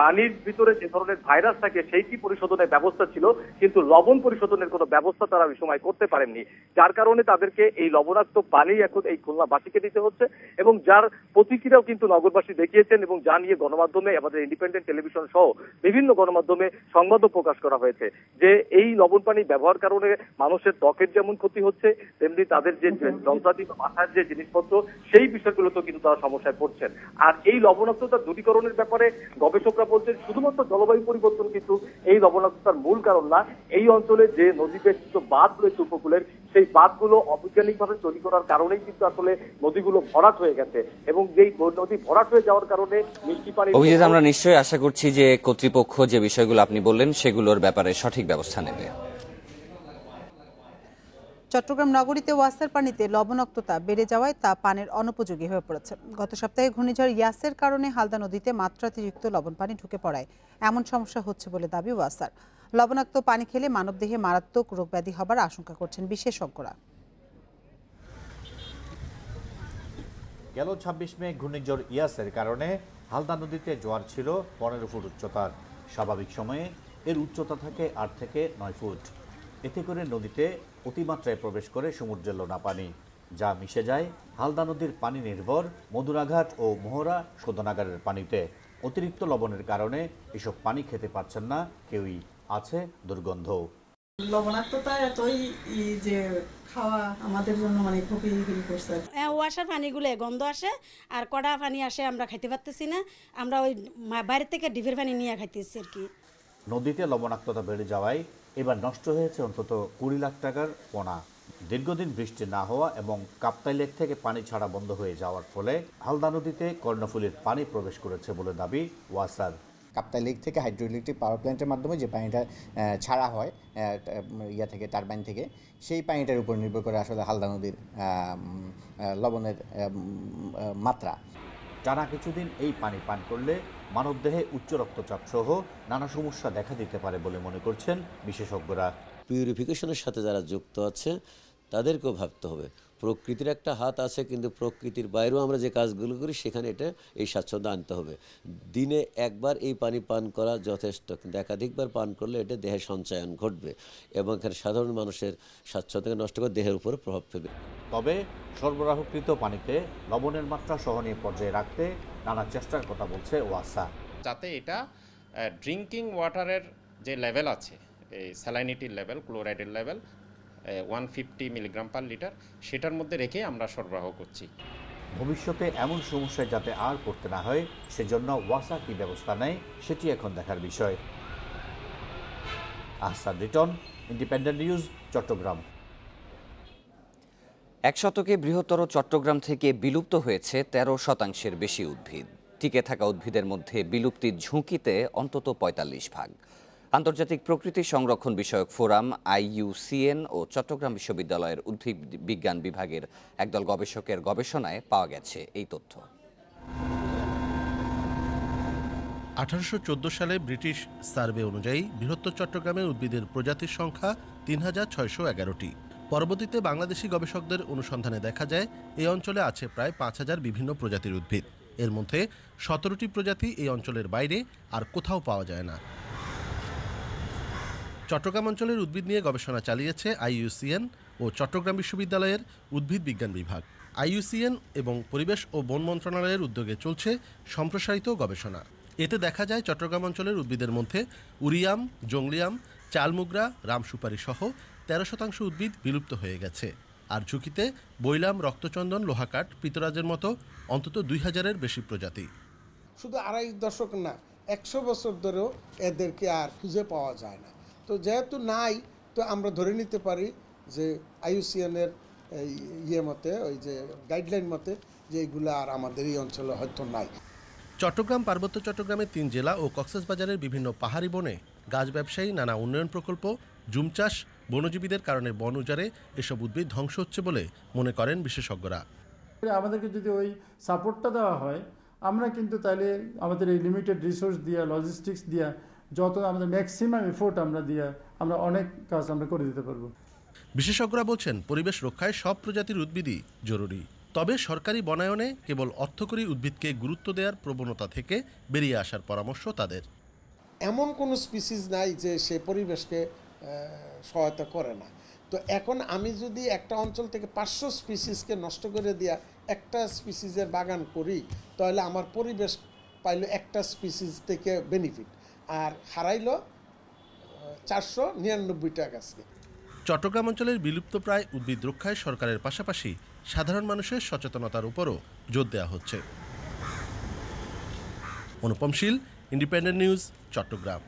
পানির ভিতরে যে ধরনের ভাইরাস থাকে সেইটি পরিশোধনের ব্যবস্থা ছিল, কিন্তু লবণ পরিশোধনের কোনো ব্যবস্থা তারা ওই সময় করতে পারেননি, যার কারণে তাদেরকে এই লবণাক্ত পানি এখন এই খুলনাবাসীকে দিতে হচ্ছে এবং যার প্রতিক্রিয়াও কিন্তু নগরবাসী দেখিয়েছেন এবং যা নিয়ে গণমাধ্যমে আমাদের ইন্ডিপেন্ডেন্ট টেলিভিশন সহ বিভিন্ন গণমাধ্যমে সংবাদও প্রকাশ করা হয়েছে যে এই লবণ পানি ব্যবহার কারণে মানুষের ত্বকের যেমন ক্ষতি হচ্ছে তেমনি তাদের যে যন্ত্রাদি বা মাথার যে জিনিসপত্র সেই বিষয়গুলোতেও কিন্তু তারা সমস্যায় পড়ছেন। আর এই লবণাক্ততা দূরীকরণের ব্যাপারে গবেষকরা বলছেন শুধুমাত্র জলবায়ু পরিবর্তন কিন্তু এই লবণাক্ততার মূল কারণ না, এই অঞ্চলে যে নদী বেষ্টিত বাঁধ রয়েছে উপকূলের সেই বাঁধগুলো অবৈজ্ঞানিকভাবে তৈরি করার কারণেই কিন্তু আসলে নদীগুলো ভরাট হয়ে গেছে এবং যেই নদী ভরাট হয়ে যাওয়ার কারণে মিষ্টি পানি। অভিজিৎ, আমরা নিশ্চয়ই আশা করছি যে কর্তৃপক্ষ যে বিষয়গুলো আপনি বললেন সেগুলোর ব্যাপারে সঠিক ব্যবস্থা নেবে। চট্টগ্রাম নগরীতে ওয়াসার পানিতে লবণাক্ততা বেড়ে যাওয়ায় তা পানের অনুপযোগী হয়ে পড়েছে। গত সপ্তাহে ঘূর্ণিঝড় ইয়াসের কারণে হালদা নদীতে মাত্রাতিরিক্ত লবণ পানি ঢুকে পড়ায় এমন সমস্যা হচ্ছে বলে দাবি ওয়াসার। লবণাক্ত পানি খেলে মানবদেহে মারাত্মক রোগব্যাধি হবার আশঙ্কা করছেন বিশেষজ্ঞরা। গেল ২৬ মে ঘূর্ণিঝড় ইয়াসের কারণে হালদা নদীতে জোয়ার ছিল ১৫ ফুট উচ্চতার। স্বাভাবিক সময়ে এর উচ্চতা থাকে ৮ থেকে ৯ ফুট। এতে করে নদীতে অতিমাত্রায় প্রবেশ করে সমুদ্রের লোনা পানি, যা মিশে যায় হালদা নদীর পানি নির্ভর মধুরাঘাট ও মোহরা শোধনাগারের পানিতে। অতিরিক্ত লবণের কারণে এসব পানি খেতে পারছেন না কেউই, আছে দুর্গন্ধ। লবণাক্ততা এতই যে খাওয়া আমাদের জন্য মানে খুবই করছে। ওয়াসার পানিগুলো গন্ধ আসে আর কড়া পানি আসে, আমরা খাইতে পারতেছি না, আমরা ওই বাইরে থেকে ডিপের পানি নিয়ে খাইতেছি আর কি। নদীতে লবণাক্ততা বেড়ে যাওয়ায় এবার নষ্ট হয়েছে অন্তত ২০ লাখ টাকার পোনা। দীর্ঘদিন বৃষ্টি না হওয়া এবং কাপ্তাই লেক থেকে পানি ছাড়া বন্ধ হয়ে যাওয়ার ফলে হালদা নদীতে কর্ণফুলীর পানি প্রবেশ করেছে বলে দাবি ওয়াসার। কাপ্তাই লেক থেকে হাইড্রো ইলেকট্রিক পাওয়ার প্ল্যান্টের মাধ্যমে যে পানিটা ছাড়া হয় থেকে টারবাইন থেকে, সেই পানিটার উপর নির্ভর করে আসলে হালদা নদীর লবণের মাত্রা। টানা কিছুদিন এই পানি পান করলে মানবদেহে উচ্চ রক্তচাপ সহ নানা সমস্যা দেখা দিতে পারে বলে মনে করছেন বিশেষজ্ঞরা। পিউরিফিকেশনের সাথে যারা যুক্ত আছে তাদেরকেও ভাবতে হবে। প্রকৃতির একটা হাত আছে, কিন্তু প্রকৃতির বাইরেও আমরা যে কাজগুলো করি সেখানে এটা এই স্বাচ্ছন্দ্য আনতে হবে। দিনে একবার এই পানি পান করা যথেষ্ট, কিন্তু একাধিকবার পান করলে এটা দেহে সঞ্চয়ন ঘটবে এবং এখানে সাধারণ মানুষের স্বাচ্ছন্দ্যকে নষ্ট করে দেহের উপরে প্রভাব ফেলবে। তবে সরবরাহকৃত পানিতে লবণের মাত্রা সহনীয় পর্যায়ে রাখতে নানা চেষ্টার কথা বলছে ওয়াসা, যাতে এটা ড্রিঙ্কিং ওয়াটারের যে লেভেল আছে, এই স্যালাইনিটির লেভেল, ক্লোরাইডের লেভেল 150 মিলিগ্রাম পার লিটার, সেটার মধ্যে রেখে আমরা সরবরাহ করছি। ভবিষ্যতে এমন সমস্যায় যাতে আর পড়তে না হয় সেজন্য ওয়াসা কি ব্যবস্থা নেয় সেটি এখন দেখার বিষয়। Ahsan Riton, independent news, Chattogram. এক শতকে বৃহত্তর চট্টগ্রাম থেকে বিলুপ্ত হয়েছে 13% বেশি উদ্ভিদ। টিকে থাকা উদ্ভিদের মধ্যে বিলুপ্তির ঝুঁকিতে অন্তত 45%। আন্তর্জাতিক প্রকৃতি সংরক্ষণ বিষয়ক ফোরাম IUCN ও চট্টগ্রাম বিশ্ববিদ্যালয়ের উদ্ভিদ বিজ্ঞান বিভাগের একদল গবেষকের গবেষণায় পাওয়া গেছে এই তথ্য। 1814 সালে ব্রিটিশ সার্ভে অনুযায়ী বৃহত্তর চট্টগ্রামের উদ্ভিদের প্রজাতির সংখ্যা 3611টি। পরবর্তীতে বাংলাদেশি গবেষকদের অনুসন্ধানে দেখা যায় এই অঞ্চলে আছে প্রায় 5000 বিভিন্ন প্রজাতির উদ্ভিদ। এর মধ্যে 17টি প্রজাতি এই অঞ্চলের বাইরে আর কোথাও পাওয়া যায় না। চট্টগ্রাম অঞ্চলের উদ্ভিদ নিয়ে গবেষণা চালিয়েছে IUCN ও চট্টগ্রাম বিশ্ববিদ্যালয়ের উদ্ভিদ বিজ্ঞান বিভাগ। IUCN এবং পরিবেশ ও বন মন্ত্রণালয়ের উদ্যোগে চলছে সম্প্রসারিত গবেষণা। এতে দেখা যায় চট্টগ্রাম অঞ্চলের উদ্ভিদের মধ্যে উরিয়াম, জংলিয়াম, চালমুগরা, রামসুপারি সহ 13% উদ্ভিদ বিলুপ্ত হয়ে গেছে। আর ঝুঁকিতে বৈলাম, রক্তচন্দন, লোহাকাঠ, পিতরাজের মতো অন্তত 2000-এর বেশি প্রজাতি। শুধু 2.5 দশক না, 100 বছর ধরেও এদেরকে আর খুঁজে পাওয়া যায় না। তো যেহেতু নাই, তো আমরা ধরে নিতে পারি যে IUCN-এর মতে, ওই যে গাইডলাইন মতে, যে এগুলো আর আমাদের এই অঞ্চলে হয়তো নাই। চট্টগ্রাম, পার্বত্য চট্টগ্রামের 3 জেলা ও কক্সবাজারের বিভিন্ন পাহাড়ি বনে গাছ ব্যবসায়ী, নানা উন্নয়ন প্রকল্প, জুম চাষ, বনজীবীদের কারণে বন উজাড়ে এসব উদ্ভিদ ধ্বংস হচ্ছে বলে মনে করেন বিশেষজ্ঞরা। আমাদেরকে যদি ওই সাপোর্টটা দেওয়া হয়, আমরা কিন্তু তাহলে আমাদের এই লিমিটেড রিসোর্স দিয়ে, লজিস্টিক্স দিয়ে, যত আমাদের ম্যাক্সিমাম এফোর্ট আমরা দিয়ে আমরা অনেক কাজ আমরা করে দিতে পারবো। বিশেষজ্ঞরা বলছেন পরিবেশ রক্ষায় সব প্রজাতির উদ্ভিদই জরুরি। তবে সরকারি বনায়নে কেবল অর্থকরী উদ্ভিদকে গুরুত্ব দেওয়ার প্রবণতা থেকে বেরিয়ে আসার পরামর্শ তাদের। এমন কোনো স্পিসিস নাই যে সে পরিবেশকে সহায়তা করে না। তো এখন আমি যদি একটা অঞ্চল থেকে 500 স্পিসিসকে নষ্ট করে দিয়া একটা স্পিসিসের বাগান করি, তাহলে আমার পরিবেশ পাইলো একটা স্পিসিস থেকে বেনিফিট, আর হারাইলো 499টা গাছকে। চট্টগ্রাম অঞ্চলের বিলুপ্তপ্রায় উদ্ভিদ রক্ষায় সরকারের পাশাপাশি সাধারণ মানুষের সচেতনতার উপরও জোর দেওয়া হচ্ছে। অনুপম শীল, ইন্ডিপেন্ডেন্ট নিউজ, চট্টগ্রাম।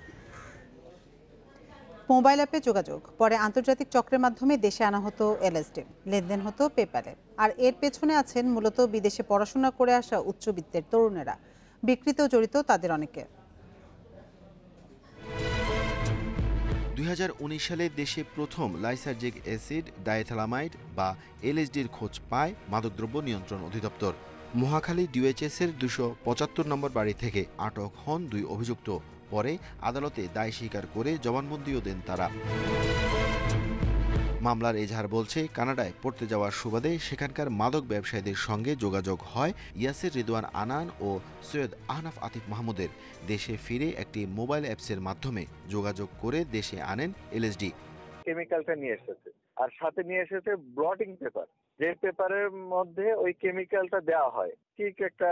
মোবাইল অ্যাপে যোগাযোগ, পরে আন্তর্জাতিক চক্রের মাধ্যমে দেশে আনা হতো LSD, লেনদেন হতো পেপ্যালে। আর এর পেছনে আছেন মূলত বিদেশে পড়াশোনা করে আসা উচ্চবিত্তের তরুণেরা। বিক্রিতেও জড়িত তাদের অনেকে। 2019 সালে দেশে প্রথম লাইসার্জিক অ্যাসিড ডাইথ্যালামাইড বা LSDর খোঁজ পায় মাদকদ্রব্য নিয়ন্ত্রণ অধিদপ্তর। মহাখালী DOHS-এর 275 নম্বর বাড়ি থেকে আটক হন 2 অভিযুক্ত। পরে আদালতে দায় স্বীকার করে জবানবন্দিও দেন তারা। মামলার এজাহার বলছে, কানাডায় পড়তে যাওয়ার সুবাদে সেখানকার মাদক ব্যবসায়ীদের সঙ্গে যোগাযোগ হয় ইয়াসির রিদওয়ান আনান ও সৈয়দ আহনাফ আতিফ মাহমুদের। দেশে ফিরে একটি মোবাইল অ্যাপসের মাধ্যমে যোগাযোগ করে দেশে আনেন LSD। কেমিক্যালটা নিয়ে এসেছে, আর সাথে নিয়ে এসেছে ব্লটিং পেপার, যে পেপারের মধ্যে ওই কেমিক্যালটা দেওয়া হয়। ঠিক একটা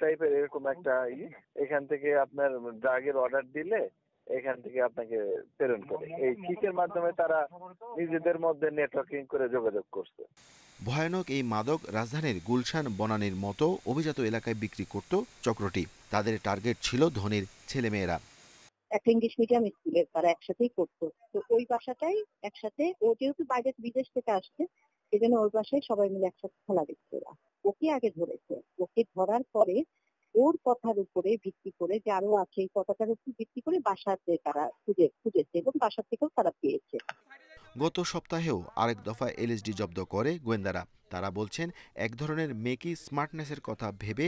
টাইপের এরকম একটা এখান থেকে আপনার ড্রাগের অর্ডার দিলে এখান থেকে আপনাকে প্রেরণ করে। এই কিকের মাধ্যমে তারা নিজেদের মধ্যে নেটওয়ার্কিং করে যোগাযোগ করছে। ভয়ানক এই মাদক রাজধানীর গুলশান, বনানীর মতো অভিজাত এলাকায় বিক্রি করত চক্রটি। তাদের টার্গেট ছিল ধনীর ছেলেমেয়েরা। একটা ইংলিশ মিডিয়াম স্কুলের তারা একসাথেই করতো, তো ওই বাসাটাই একসাথে, ও যেহেতু বাইরে বিদেশ থেকে আসছে সেজন্য ওই বাসায় সবাই মিলে একসাথে খেলা দেখছে। ওকে আগে ধরেছে, ওকে ধরার পরে ওর কথার উপরে ভিত্তি করে যে আরো আছে, এই কথাটার উপর ভিত্তি করে বাসাতে তারা খুঁজেছে এবং বাসা থেকেও তারা পেয়েছে। গত সপ্তাহেও আরেক দফা LSD জব্দ করে গোয়েন্দারা। তারা বলছেন, এক ধরনের মেকি স্মার্টনেসের কথা ভেবে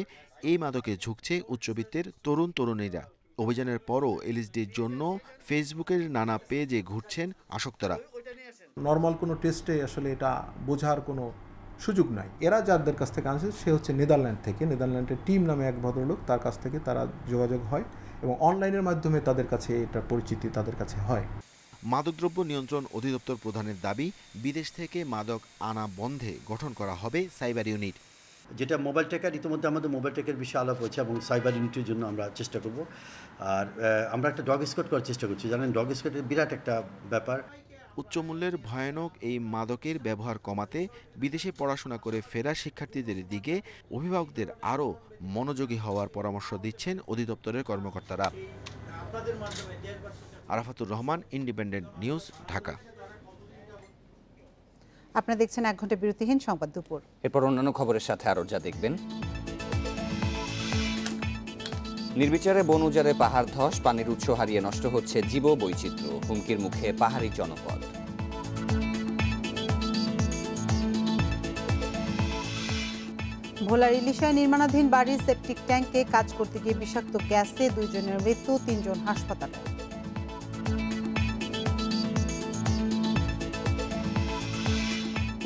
এই মাদকে ঝুঁকছে উচ্চবিত্তের তরুণ তরুণীরা। অভিযানের পরও LSDর জন্য ফেসবুকের নানা পেজে ঘুরছেন আসক্তরা। নর্মাল কোনো টেস্টে আসলে এটা বোঝার কোনো সুযোগ নাই। এরা যাদের কাছ থেকে আনছে সে হচ্ছে নেদারল্যান্ড থেকে, নেদারল্যান্ডের টিম নামে এক ভদ্রলোক, তার কাছ থেকে তারা যোগাযোগ হয় এবং অনলাইনের মাধ্যমে তাদের কাছে এটা পরিচিতি তাদের কাছে হয়। মাদকদ্রব্য নিয়ন্ত্রণ অধিদপ্তর প্রধানের দাবি, বিদেশ থেকে মাদক আনা বন্ধে গঠন করা হবে সাইবার ইউনিট। যেটা মোবাইল টেকার, ইতিমধ্যে আমাদের মোবাইল টেকের বিষয়ে আলাপ হচ্ছে এবং সাইবার ইউনিটের জন্য আমরা চেষ্টা করব। আর আমরা একটা ডগ স্কোয়াড করার চেষ্টা করছি। জানেন, ডগ স্কোয়াডের বিরাট একটা ব্যাপার। উচ্চমূল্যের ভয়ানক এই মাদকের ব্যবহার কমাতে বিদেশে পড়াশোনা করে ফেরা শিক্ষার্থীদের দিকে অভিভাবকদের আরও মনোযোগী হওয়ার পরামর্শ দিচ্ছেন অধিদপ্তরের কর্মকর্তারা। Arafatur Rahman, independent News, Dhaka. আপনারা দেখছেন 1 ঘন্টা বিরতিহীন সংবাদ দুপুর। এরপর অন্যান্য খবরের সাথে আরও যা দেখবেন। নির্বিচারে বন উজাড়ে পাহাড় ধস, পানির উৎস হারিয়ে নষ্ট হচ্ছে জীব বৈচিত্র্য, হুমকির মুখে পাহাড়ি জনপদ। ভোলার ইলিশায় নির্মাণাধীন বাড়ির সেপটিক ট্যাঙ্কে কাজ করতে গিয়ে বিষাক্ত গ্যাসে 2 জনের মৃত্যু, 3 জন হাসপাতালে।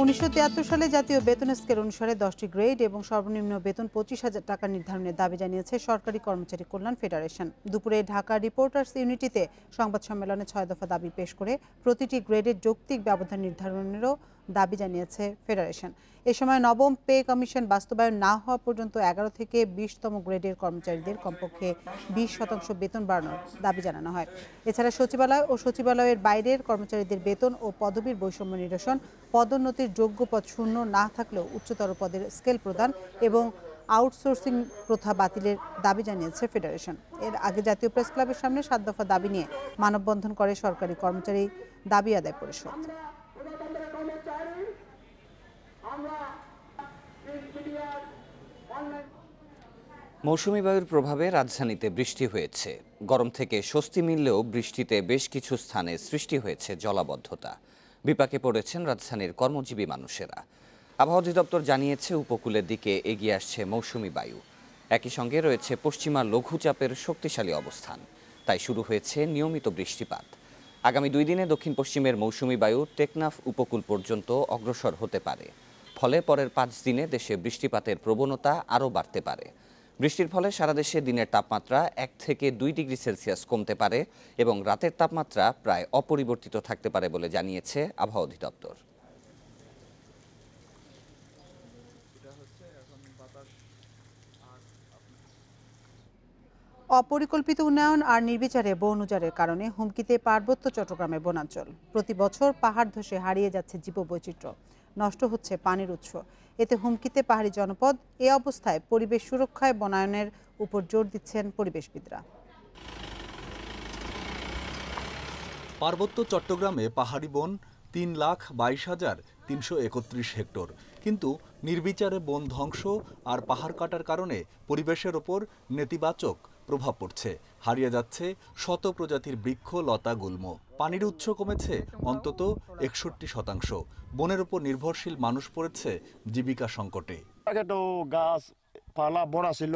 উনিশশো সালে জাতীয় বেতন স্কেল অনুসারে 10টি গ্রেড এবং সর্বনিম্ন বেতন 25,000 টাকা নির্ধারণের দাবি জানিয়েছে সরকারি কর্মচারী কল্যাণ ফেডারেশন। দুপুরে ঢাকা রিপোর্টার্স ইউনিটিতে সংবাদ সম্মেলনে 6 দফা দাবি পেশ করে প্রতিটি গ্রেডের যৌক্তিক ব্যবধান নির্ধারণেরও দাবি জানিয়েছে ফেডারেশন। এ সময় নবম পে কমিশন বাস্তবায়ন না হওয়া পর্যন্ত 11 থেকে 20তম গ্রেডের কর্মচারীদের কমপক্ষে 20% বেতন বাড়ানোর দাবি জানানো হয়। এছাড়া সচিবালয় ও সচিবালয়ের বাইরের কর্মচারীদের বেতন ও পদবীর বৈষম্য নিরসন, পদোন্নতির যোগ্য পদ শূন্য না থাকলেও উচ্চতর পদের স্কেল প্রদান এবং আউটসোর্সিং প্রথা বাতিলের দাবি জানিয়েছে ফেডারেশন। এর আগে জাতীয় প্রেস ক্লাবের সামনে 7 দফা দাবি নিয়ে মানববন্ধন করে সরকারি কর্মচারী দাবি আদায় পরিষদ। মৌসুমী বায়ুর প্রভাবে রাজধানীতে বৃষ্টি হয়েছে। গরম থেকে স্বস্তি মিললেও বৃষ্টিতে বেশ কিছু স্থানে সৃষ্টি হয়েছে জলাবদ্ধতা। বিপাকে পড়েছেন রাজধানীর কর্মজীবী মানুষেরা। আবহাওয়া অধিদপ্তর জানিয়েছে উপকূলের দিকে এগিয়ে আসছে মৌসুমী বায়ু। একই সঙ্গে রয়েছে পশ্চিমা লঘুচাপের শক্তিশালী অবস্থান, তাই শুরু হয়েছে নিয়মিত বৃষ্টিপাত। আগামী 2 দিনে দক্ষিণ পশ্চিমের মৌসুমী বায়ু টেকনাফ উপকূল পর্যন্ত অগ্রসর হতে পারে। ফলে পরের 5 দিনে দেশে বৃষ্টিপাতের প্রবণতা আরও বাড়তে পারে। বৃষ্টির ফলে সারা দেশে দিনের তাপমাত্রা 1 থেকে 2 ডিগ্রি সেলসিয়াস কমতে পারে এবং রাতের তাপমাত্রা প্রায় অপরিবর্তিত থাকতে পারে বলে জানিয়েছে আবহাওয়া অধিদপ্তর। অপরিকল্পিত উন্নয়ন আর নির্বিচারে বন উজাড়ের কারণে হুমকিতে পার্বত্য চট্টগ্রামের বনাঞ্চল। প্রতি বছর পাহাড় ধসে হারিয়ে যাচ্ছে জীববৈচিত্র্য, নষ্ট হচ্ছে পানির উৎস। এতে হুমকিতে পাহাড়ি জনপদ। এ অবস্থায় পরিবেশ সুরক্ষায় বনায়নের উপর জোর দিচ্ছেন পরিবেশবিদরা। পার্বত্য চট্টগ্রামে পাহাড়ি বন 3,22,331 হেক্টর, কিন্তু নির্বিচারে বন ধ্বংস আর পাহাড় কাটার কারণে পরিবেশের ওপর নেতিবাচক প্রভাব পড়ছে। হারিয়ে যাচ্ছে শত প্রজাতির বৃক্ষ, লতা, গুল্ম। পানির উৎস কমেছে অন্তত 61%। বনের উপর নির্ভরশীল মানুষ পড়েছে জীবিকা সংকটে। আগে তো গাছপালা বড় ছিল,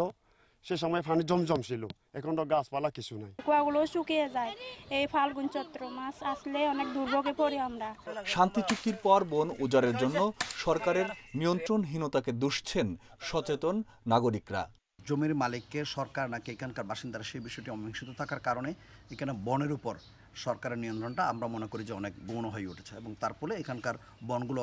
সে সময় পানি জমজম ছিল, এখন তো গাছপালা কিছু নাই। কুয়াগুলো শুকিয়ে যায়। এই ফাল্গুন চৈত্র মাস আসলে অনেক দুর্ভোগে পড়ি আমরা। শান্তি চুক্তির পর বন উজাড়ের জন্য সরকারের নিয়ন্ত্রণহীনতাকে দুষছেন সচেতন নাগরিকরা। জমির মালিককে সরকার নাকি এখানকার বাসিন্দারা সেই বিষয়টি অমীমাংসিত থাকার কারণে এখানে বনের উপর সরকারের নিয়ন্ত্রণটা আমরা মনে করি যে অনেক গৌণ হয়ে উঠেছে এবং তার ফলে এখানকার বনগুলো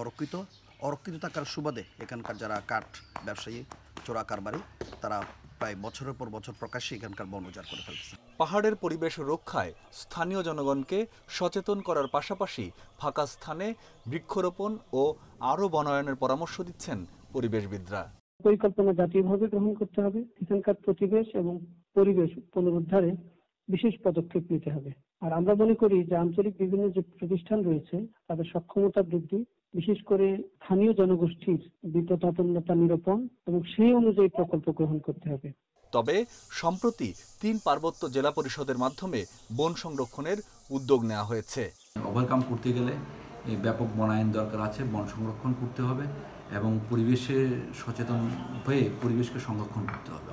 অরক্ষিত থাকার সুবাদে এখানকার যারা কাঠ ব্যবসায়ী, চোরা কারবারি, তারা প্রায় বছরের পর বছর প্রকাশ্যে এখানকার বন উজাড় করে ফেলছে। পাহাড়ের পরিবেশ রক্ষায় স্থানীয় জনগণকে সচেতন করার পাশাপাশি ফাঁকা স্থানে বৃক্ষরোপণ ও আরও বনায়নের পরামর্শ দিচ্ছেন পরিবেশবিদরা। পরিকল্পনা জাতীয়ভাবে গ্রহণ করতে হবে। এখানকার পরিবেশ এবং পরিবেশ পুনরুদ্ধারে বিশেষ পদক্ষেপ নিতে হবে। আর আমরা মনে করি যে আঞ্চলিক বিভিন্ন যে প্রতিষ্ঠান রয়েছে তাদের সক্ষমতা বৃদ্ধি, বিশেষ করে স্থানীয় জনগোষ্ঠীর বিপদাপন্নতা নিরূপণ এবং সেই অনুযায়ী প্রকল্প গ্রহণ করতে হবে। তবে সম্প্রতি 3 পার্বত্য জেলা পরিষদের মাধ্যমে বন সংরক্ষণের উদ্যোগ নেওয়া হয়েছে। ওভারকাম করতে গেলে ব্যাপক বনায়ন দরকার আছে, বন সংরক্ষণ করতে হবে এবং পরিবেশে সচেতন হয়ে পরিবেশকে সংরক্ষণ করতে হবে।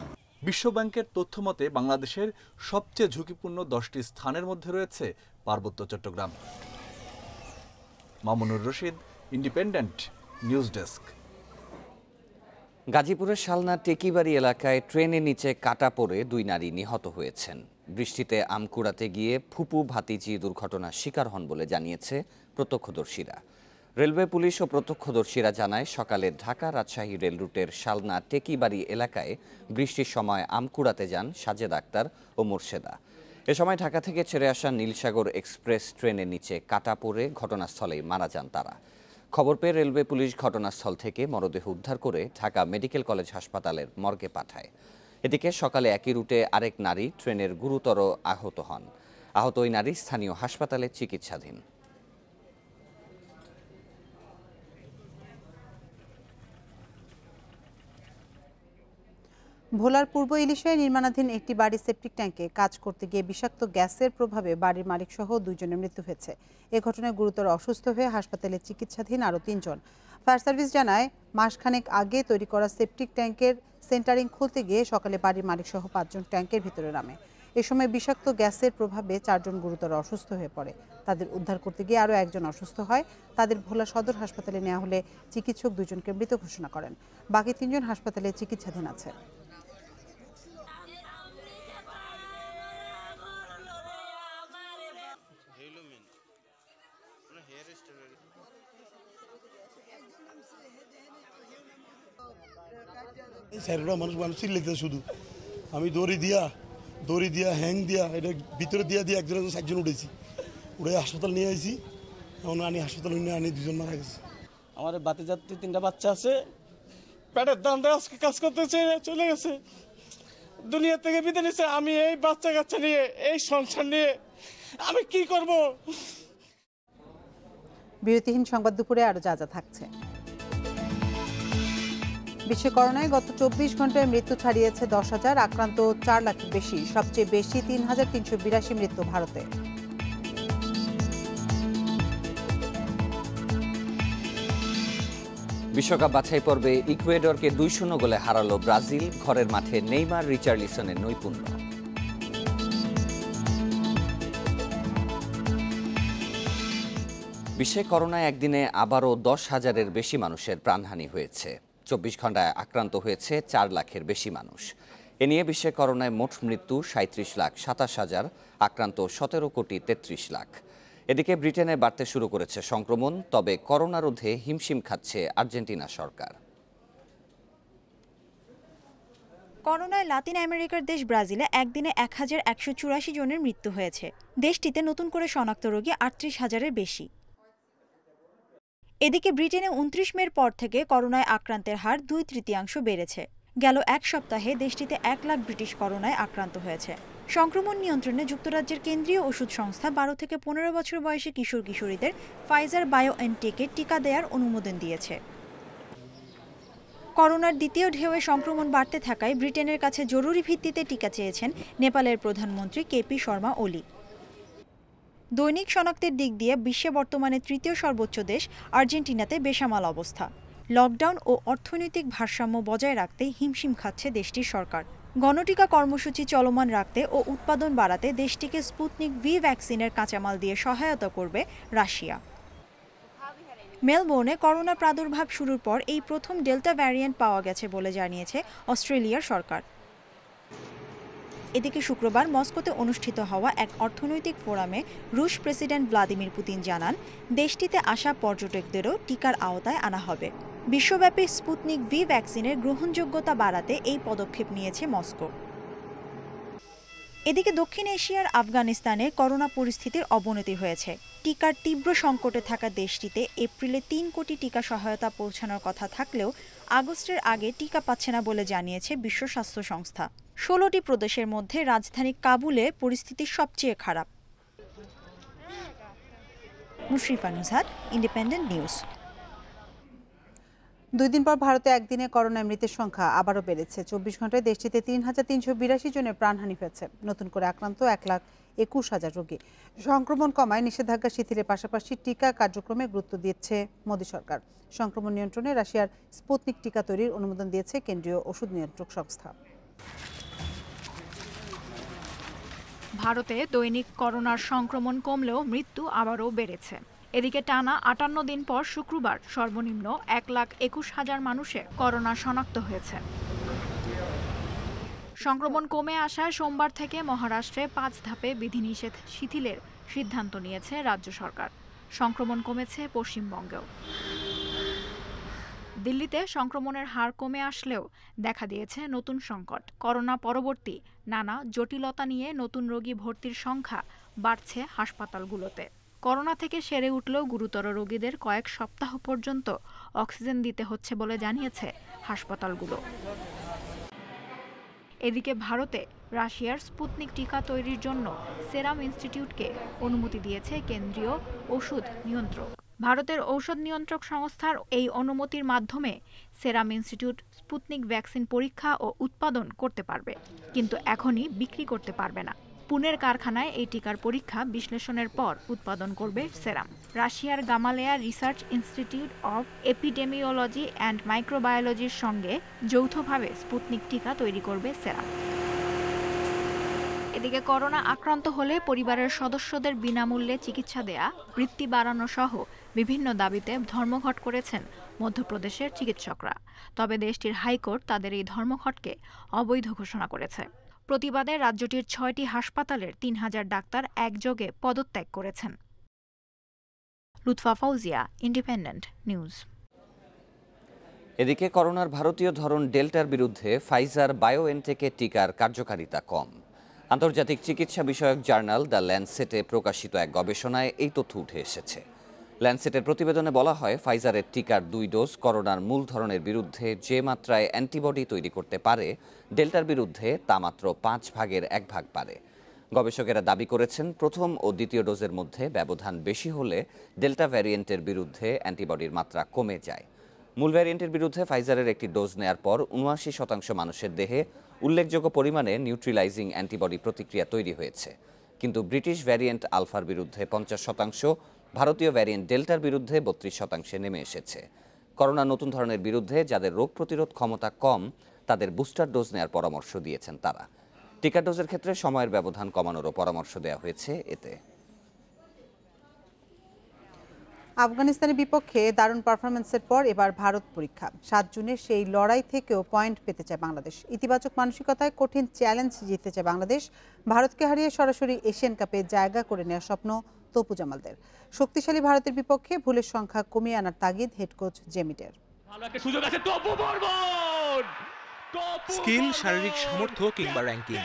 বিশ্বব্যাংকের তথ্য মতে বাংলাদেশের সবচেয়ে ঝুঁকিপূর্ণ 10টি স্থানের মধ্যে রয়েছে পার্বত্য Chattogram. Mamunur Rashid, independent news desk. গাজীপুরের শালনা টেকিবাড়ি এলাকায় ট্রেনের নিচে কাটা পড়ে 2 নারী নিহত হয়েছেন। বৃষ্টিতে আম কুড়াতে গিয়ে ফুপু ভাতিজি দুর্ঘটনার শিকার হন বলে জানিয়েছে প্রত্যক্ষদর্শীরা। রেলওয়ে পুলিশ ও প্রত্যক্ষদর্শীরা জানায় সকালে ঢাকা রাজশাহী রেল রুটের শালনা টেকিবাড়ি এলাকায় বৃষ্টির সময় আম কুড়াতে যান সাজেদ আক্তার ও মোর্শেদা। এ সময় ঢাকা থেকে ছেড়ে আসা নীলসাগর এক্সপ্রেস ট্রেনের নিচে কাটা পড়ে ঘটনাস্থলেই মারা যান তারা। খবর পেয়ে রেলওয়ে পুলিশ ঘটনাস্থল থেকে মরদেহ উদ্ধার করে ঢাকা মেডিকেল কলেজ হাসপাতালের মর্গে পাঠায়। এদিকে সকালে একই রুটে আরেক নারী ট্রেনের গুরুতর আহত হন। আহত ওই নারী স্থানীয় হাসপাতালে চিকিৎসাধীন। ভোলার পূর্ব ইলিশায় নির্মাণাধীন একটি বাড়ির সেপটিক ট্যাঙ্কে কাজ করতে গিয়ে বিষাক্ত গ্যাসের প্রভাবে বাড়ির মালিকসহ 2 জনের মৃত্যু হয়েছে। এ ঘটনায় গুরুতর অসুস্থ হয়ে হাসপাতালে চিকিৎসাধীন আরও 3 জন। ফায়ার সার্ভিস জানায়, মাসখানেক আগে তৈরি করা সেপটিক ট্যাঙ্কের সেন্টারিং খুলতে গিয়ে সকালে বাড়ির মালিকসহ 5 জন ট্যাঙ্কের ভিতরে নামে। এ সময় বিষাক্ত গ্যাসের প্রভাবে 4 জন গুরুতর অসুস্থ হয়ে পড়ে। তাদের উদ্ধার করতে গিয়ে আরও 1 জন অসুস্থ হয়। তাদের ভোলা সদর হাসপাতালে নেওয়া হলে চিকিৎসক 2 জনকে মৃত ঘোষণা করেন। বাকি 3 জন হাসপাতালে চিকিৎসাধীন আছে। মানুষ চিল্লাইতে শুধু আমি দড়ি দিয়া হ্যাং দিয়া এটা ভিতরে দিয়া একজন 4 জন উঠেছি, উঠে হাসপাতাল নিয়ে আসি। এখন আনি হাসপাতাল নিয়ে আনি 2 জন মারা গেছে। আমার বাতি যাত্রী 3টা বাচ্চা আছে, পেটের দামটা আজকে কাজ করতেছে, চলে গেছে দুনিয়া থেকে বিদায় নিচ্ছে। আমি এই বাচ্চা কাচ্চা নিয়ে এই সংসার নিয়ে আমি কি করব? বিরতিহীন সংবাদ দুপুরে আরো যা যা থাকছে। বিশ্বে করোনায় গত 24 ঘন্টায় মৃত্যু ছাড়িয়েছে 10,000, আক্রান্ত 4 লাখের বেশি। সবচেয়ে বেশি 3,382 মৃত্যু ভারতে। বিশ্বকাপ বাছাই পর্বে ইকুয়েডরকে 2-0 গোলে হারালো ব্রাজিল। ঘরের মাঠে নেইমার, রিচার্লিসনের নৈপুণ্য। বিশ্বে করোনায় একদিনে আবারও 10,000-এর বেশি মানুষের প্রাণহানি হয়েছে। 24 ঘন্টায় আক্রান্ত হয়েছে 4 লাখের বেশি মানুষ। এ নিয়ে বিশ্বে করোনায় মোট মৃত্যু 37,27,000, আক্রান্ত 17,33 লাখ। এদিকে ব্রিটেনে বাড়তে শুরু করেছে সংক্রমণ, তবে করোনা রোধে হিমশিম খাচ্ছে আর্জেন্টিনা সরকার। করোনায় লাতিন আমেরিকার দেশ ব্রাজিলে একদিনে 1,184 জনের মৃত্যু হয়েছে। দেশটিতে নতুন করে শনাক্ত রোগী 38,000-এর বেশি। এদিকে ব্রিটেনে 29 মের পর থেকে করোনায় আক্রান্তের হার 2/3 বেড়েছে। গেল এক সপ্তাহে দেশটিতে 1 লাখ ব্রিটিশ করোনায় আক্রান্ত হয়েছে। সংক্রমণ নিয়ন্ত্রণে যুক্তরাজ্যের কেন্দ্রীয় ওষুধ সংস্থা 12 থেকে 15 বছর বয়সী কিশোর কিশোরীদের ফাইজার বায়োএনটেকের টিকা দেওয়ার অনুমোদন দিয়েছে। করোনার দ্বিতীয় ঢেউয়ে সংক্রমণ বাড়তে থাকায় ব্রিটেনের কাছে জরুরি ভিত্তিতে টিকা চেয়েছেন নেপালের প্রধানমন্ত্রী কেপি শর্মা ওলি। দৈনিক শনাক্তের দিক দিয়ে বিশ্বে বর্তমানে 3য় সর্বোচ্চ দেশ আর্জেন্টিনাতে বেসামাল অবস্থা। লকডাউন ও অর্থনৈতিক ভারসাম্য বজায় রাখতে হিমশিম খাচ্ছে দেশটির সরকার। গণটিকা কর্মসূচি চলমান রাখতে ও উৎপাদন বাড়াতে দেশটিকে স্পুতনিক ভি ভ্যাকসিনের কাঁচামাল দিয়ে সহায়তা করবে রাশিয়া। মেলবোর্নে করোনা প্রাদুর্ভাব শুরুর পর এই প্রথম ডেল্টা ভ্যারিয়েন্ট পাওয়া গেছে বলে জানিয়েছে অস্ট্রেলিয়ার সরকার। এদিকে শুক্রবার মস্কোতে অনুষ্ঠিত হওয়া এক অর্থনৈতিক ফোরামে রুশ প্রেসিডেন্ট ভ্লাদিমির পুতিন জানান, দেশটিতে আসা পর্যটকদেরও টিকার আওতায় আনা হবে। বিশ্বব্যাপী স্পুতনিক ভি ভ্যাকসিনের গ্রহণযোগ্যতা বাড়াতে এই পদক্ষেপ নিয়েছে মস্কো। এদিকে দক্ষিণ এশিয়ার আফগানিস্তানে করোনা পরিস্থিতির অবনতি হয়েছে। টিকার তীব্র সংকটে থাকা দেশটিতে এপ্রিলে 3 কোটি টিকা সহায়তা পৌঁছানোর কথা থাকলেও আগস্টের আগে টিকা পাচ্ছে না বলে জানিয়েছে বিশ্ব স্বাস্থ্য সংস্থা। 16টি প্রদেশের মধ্যে রাজধানী কাবুলে পরিস্থিতি সবচেয়ে খারাপ। Mushrifa Nuzhat, independent news. 2 দিন পর ভারতে একদিনে করোনায় মৃতের সংখ্যা আবারও বেড়েছে। 24 ঘন্টায় দেশটিতে 3,382 জনের প্রাণহানি হয়েছে। নতুন করে আক্রান্ত 1,21,000 রোগী। সংক্রমণ কমায় নিষেধাজ্ঞা শিথিলের পাশাপাশি টিকা কার্যক্রমে গুরুত্ব দিচ্ছে মোদী সরকার। সংক্রমণ নিয়ন্ত্রণে রাশিয়ার স্পুতনিক টিকা তৈরির অনুমোদন দিয়েছে কেন্দ্রীয় ওষুধ নিয়ন্ত্রক সংস্থা। ভারতে দৈনিক করোনার সংক্রমণ কমলেও মৃত্যু আবারও বেড়েছে। এদিকে টানা 58 দিন পর শুক্রবার সর্বনিম্ন 1,21,000 মানুষের করোনা শনাক্ত হয়েছে। সংক্রমণ কমে আসায় সোমবার থেকে মহারাষ্ট্রে 5 ধাপে বিধিনিষেধ শিথিলের সিদ্ধান্ত নিয়েছে রাজ্য সরকার। সংক্রমণ কমেছে পশ্চিমবঙ্গেও। দিল্লিতে সংক্রমণের হার কমে আসলেও দেখা দিয়েছে নতুন সংকট। করোনা পরবর্তী নানা জটিলতা নিয়ে নতুন রোগী ভর্তির সংখ্যা বাড়ছে হাসপাতালগুলোতে। করোনা থেকে সেরে উঠলেও গুরুতর রোগীদের কয়েক সপ্তাহ পর্যন্ত অক্সিজেন দিতে হচ্ছে বলে জানিয়েছে হাসপাতালগুলো। এদিকে ভারতে রাশিয়ার স্পুতনিক টিকা তৈরির জন্য সেরাম ইনস্টিটিউটকে অনুমতি দিয়েছে কেন্দ্রীয় ওষুধ নিয়ন্ত্রক। ভারতের ঔষধ নিয়ন্ত্রক সংস্থার এই অনুমতির মাধ্যমে সেরাম ইনস্টিটিউট স্পুতনিক ভ্যাকসিন পরীক্ষা ও উৎপাদন করতে পারবে, কিন্তু এখনই বিক্রি করতে পারবে না। পুনের কারখানায় এই টিকার পরীক্ষা বিশ্লেষণের পর উৎপাদন করবে সেরাম। রাশিয়ার Gamaleya Research Institute of Epidemiology and মাইক্রোবায়োলজির সঙ্গে যৌথভাবে স্পুতনিক টিকা তৈরি করবে সেরাম। এদিকে করোনা আক্রান্ত হলে পরিবারের সদস্যদের বিনামূল্যে চিকিৎসা দেয়া, বৃত্তি বাড়ানো সহ বিভিন্ন দাবিতে ধর্মঘট করেছেন মধ্যপ্রদেশের চিকিৎসকরা। তবে দেশটির হাইকোর্ট তাদের এই ধর্মঘটকে অবৈধ ঘোষণা করেছে। প্রতিবাদে রাজ্যটির ৬টি হাসপাতালের ৩,০০০ ডাক্তার একযোগে পদত্যাগ করেছেন। Lutfa Fouzia, independent news. এদিকে করোনার ভারতীয় ধরন ডেল্টার বিরুদ্ধে ফাইজার বায়োএনটেকের টিকার কার্যকারিতা কম। আন্তর্জাতিক চিকিৎসা বিষয়ক জার্নাল দ্য ল্যান্ডসেটে প্রকাশিত এক গবেষণায় এই তথ্য উঠে এসেছে। ল্যান্ডসেটের প্রতিবেদনে বলা হয়, ফাইজারের টিকার 2 ডোজ করোনার মূল ধরনের বিরুদ্ধে যে মাত্রায় অ্যান্টিবডি তৈরি করতে পারে, ডেল্টার বিরুদ্ধে তা মাত্র 5 ভাগের 1 ভাগ পারে। গবেষকেরা দাবি করেছেন, প্রথম ও দ্বিতীয় ডোজের মধ্যে ব্যবধান বেশি হলে ডেল্টা ভ্যারিয়েন্টের বিরুদ্ধে অ্যান্টিবডির মাত্রা কমে যায়। মূল ভ্যারিয়েন্টের বিরুদ্ধে ফাইজারের একটি ডোজ নেয়ার পর ৭৯% মানুষের দেহে উল্লেখযোগ্য পরিমাণে নিউট্রিলাইজিং অ্যান্টিবডি প্রতিক্রিয়া তৈরি হয়েছে। কিন্তু ব্রিটিশ ভ্যারিয়েন্ট আলফার বিরুদ্ধে 50%, ভারতীয় ভ্যারিয়েন্ট ডেল্টার বিরুদ্ধে 32% নেমে এসেছে। করোনা নতুন ধরনের বিরুদ্ধে যাদের রোগ প্রতিরোধ ক্ষমতা কম, তাদের বুস্টার ডোজ নেয়ার পরামর্শ দিয়েছেন তারা। টিকা ডোজের ক্ষেত্রে সময়ের ব্যবধান কমানোরও পরামর্শ দেওয়া হয়েছে এতে। আফগানিস্তানের বিপক্ষে দারুণ পারফরমেন্সের পর এবার ভারত পরীক্ষা। 7 জুনে সেই লড়াই থেকেও পয়েন্ট পেতে চায় বাংলাদেশ। ইতিবাচক মানসিকতায় কঠিন চ্যালেঞ্জ জিততে চায় বাংলাদেশ। ভারতকে হারিয়ে সরাসরি এশিয়ান কাপে জায়গা করে নেওয়ার স্বপ্ন তপু জামালদের। শক্তিশালী ভারতের বিপক্ষে ভুলের সংখ্যা কমিয়ে আনার তাগিদ হেড কোচ জেমিটের। স্কিল, শারীরিক সামর্থ্য কিংবা র্যাঙ্কিং,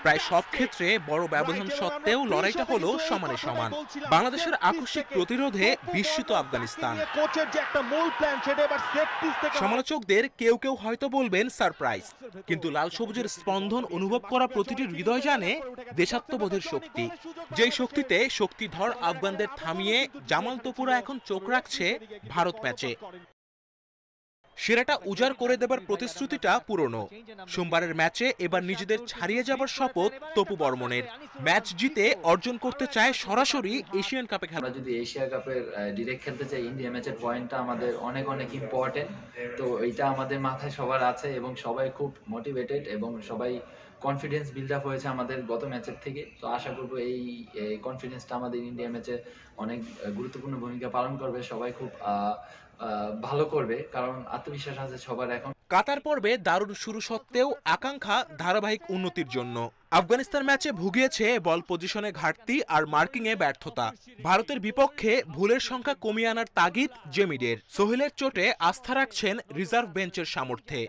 প্রায় সব ক্ষেত্রে বড় ব্যবধান সত্ত্বেও লড়াইটা হলো সমানে সমান। বাংলাদেশের আকস্মিক প্রতিরোধে বিস্মিত আফগানিস্তান। সমালোচকদের কেউ কেউ হয়তো বলবেন সারপ্রাইজ, কিন্তু লাল সবুজের স্পন্দন অনুভব করা প্রতিটি হৃদয় জানে দেশাত্মবোধের শক্তি। যেই শক্তিতে শক্তিধর আফগানদের থামিয়ে জামাল তপুরা এখন চোখ রাখছে ভারত ম্যাচে। সেরাটা উজাড় করে দেবার প্রতিশ্রুতিটা পুরনো। সোমবারের ম্যাচে এবার নিজেদের ছাড়িয়ে যাবার শপথ তপু বর্মনের। ম্যাচ জিতে অর্জন করতে চায় সরাসরি এশিয়ান কাপে খেলা। আমরা যদি এশিয়া কাপের ডিরেক্ট খেলতে চাই, ইন্ডিয়া ম্যাচের পয়েন্টটা আমাদের অনেক অনেক ইম্পর্টেন্ট। তো এইটা আমাদের মাথায় সবার আছে এবং সবাই খুব মোটিভেটেড এবং সবাই কনফিডেন্স বিল্ড আপ হয়েছে আমাদের গত ম্যাচের থেকে। তো আশা করবো এই কনফিডেন্সটা আমাদের ইন্ডিয়া ম্যাচে অনেক গুরুত্বপূর্ণ ভূমিকা পালন করবে। সবাই খুব ভালো করবে, কারণ আত্মবিশ্বাস আছে সবার এখন। কাতার পর্বে দারুণ শুরু সত্ত্বেও আকাঙ্ক্ষা ধারাবাহিক উন্নতির জন্য। আফগানিস্তান ম্যাচে ভুগিয়েছে বল পজিশনে ঘাটতি আর মার্কিংয়ে ব্যর্থতা। ভারতের বিপক্ষে ভুলের সংখ্যা কমিয়ে আনার তাগিদ জেমিডের। সোহেলের চোটে আস্থা রাখছেন রিজার্ভ বেঞ্চের সামর্থ্যে।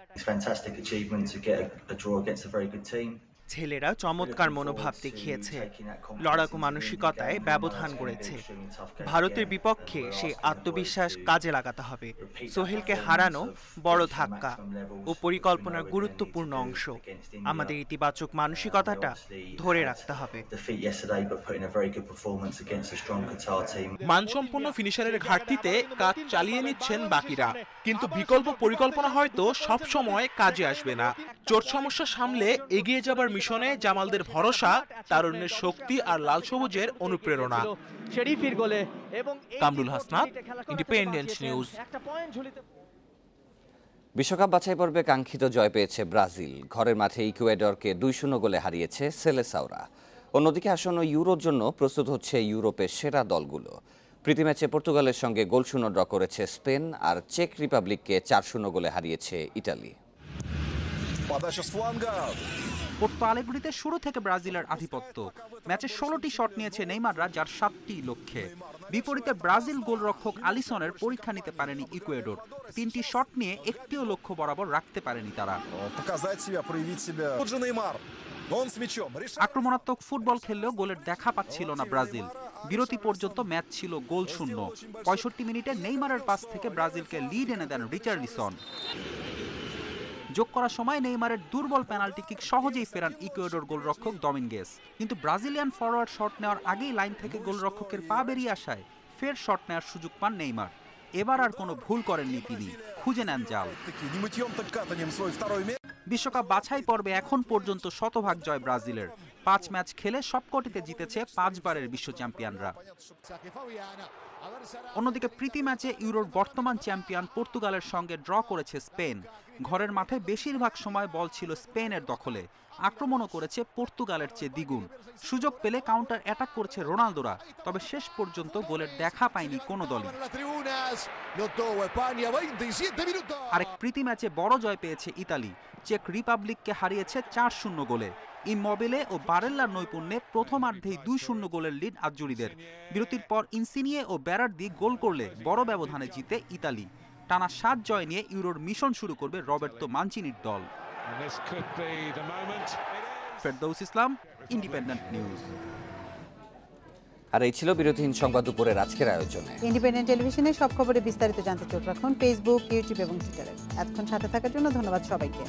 ছেলেরা চমৎকার মনোভাব দেখিয়েছে, লড়াকু মানসিকতায় ব্যবধান গড়েছে। ভারতের বিপক্ষে সেই আত্মবিশ্বাস কাজে লাগাতে হবে। সোহেলকে হারানো বড় ধাক্কা ও পরিকল্পনার গুরুত্বপূর্ণ অংশ। আমাদের ইতিবাচক মানসিকতাটা ধরে রাখতে হবে। মানসম্পন্ন ফিনিশারের ঘাটতিতে কাজ চালিয়ে নিচ্ছেন বাকিরা, কিন্তু বিকল্প পরিকল্পনা হয়তো সব সময় কাজে আসবে না। চোট সমস্যা সামলে এগিয়ে যাবার মিশনে জামালদের ভরসা, তারুণ্যের শক্তি আর লাল সবুজের অনুপ্রেরণা। Kamrul Hasnat, independent news. বিশ্বকাপ বাছাই পর্বে কাঙ্ক্ষিত জয় পেয়েছে ব্রাজিল। ঘরের মাঠে ইকুয়েডরকে 2-0 গোলে হারিয়েছে সেলেসাওরা। অন্যদিকে আসন্ন ইউরোর জন্য প্রস্তুত হচ্ছে ইউরোপের সেরা দলগুলো। প্রীতি ম্যাচে পর্তুগালের সঙ্গে 0-0 ড্র করেছে স্পেন, আর চেক রিপাবলিককে 4-0 গোলে হারিয়েছে ইটালি। পোর্তো আলেগ্রিতে শুরু থেকে ব্রাজিলের আধিপত্য। ম্যাচে 16টি শট নিয়েছে নেইমাররা, যার 7টি লক্ষ্যে। বিপরীতে ব্রাজিল গোলরক্ষক আলিসনের পরীক্ষা নিতে পারেনি ইকুয়েডর। 3টি শট নিয়ে একটিও লক্ষ্য বরাবর রাখতে পারেনি তারা। আক্রমণাত্মক ফুটবল খেললেও গোলের দেখা পাচ্ছিল না ব্রাজিল। বিরতি পর্যন্ত ম্যাচ ছিল গোল শূন্য। 65 মিনিটে নেইমারের পাস থেকে ব্রাজিলকে লিড এনে দেন রিচার্লিসন। যোগ করার সময় নেইমারের দুর্বল পেনাল্টি কিক সহজেই ফেরান ইকুয়েডর গোলরক্ষক ডমিঙ্গেস। কিন্তু ব্রাজিলিয়ান ফরওয়ার্ড শট নেওয়ার আগেই লাইন থেকে গোলরক্ষকের পা বেরিয়ে আসায় ফের শট নেওয়ার সুযোগ পান নেইমার। এবার আর কোনো ভুল করেননি তিনি, খুঁজে নেন জাল। বিশ্বকাপ বাছাই পর্বে এখন পর্যন্ত শতভাগ জয় ব্রাজিলের। 5 ম্যাচ খেলে সবকটিতে জিতেছে 5 বারের বিশ্ব চ্যাম্পিয়নরা। অন্যদিকে প্রীতি ম্যাচে ইউরোর বর্তমান চ্যাম্পিয়ন পর্তুগালের সঙ্গে ড্র করেছে স্পেন। ঘরের মাঠে বেশিরভাগ সময় বল ছিল স্পেনের দখলে, আক্রমণও করেছে পর্তুগালের চেয়ে দ্বিগুণ। সুযোগ পেলে কাউন্টার অ্যাটাক করেছে রোনালদোরা, তবে শেষ পর্যন্ত গোলের দেখা পায়নি কোনো দলই। আরেক প্রীতি ম্যাচে বড় জয় পেয়েছে ইতালি, চেক রিপাবলিককে হারিয়েছে 4-0 গোলে। ইমোবিলে ও বারেল্লার নৈপুণ্যে প্রথমার্ধেই 2-0 গোলের লিড আজ্জুরিদের। বিরতির পর ইনসিনিয়ে ও বেরার্দি গোল করলে বড় ব্যবধানে জিতে ইতালি। টানা 7 জয় নিয়ে ইউরোর মিশন শুরু করবে রবের্তো মানচিনির দল। ফেরদৌস ইসলাম, ইন্ডিপেন্ডেন্ট নিউজ। আর এই ছিল বিরতিহীন সংবাদ দুপুরের আজকের আয়োজনে। ইন্ডিপেন্ডেন্ট টেলিভিশনের সব খবরে বিস্তারিত জানতে চোখ রাখুন ফেসবুক, ইউটিউব এবং টুইটারে। এতক্ষণ সাথে থাকার জন্য ধন্যবাদ সবাইকে।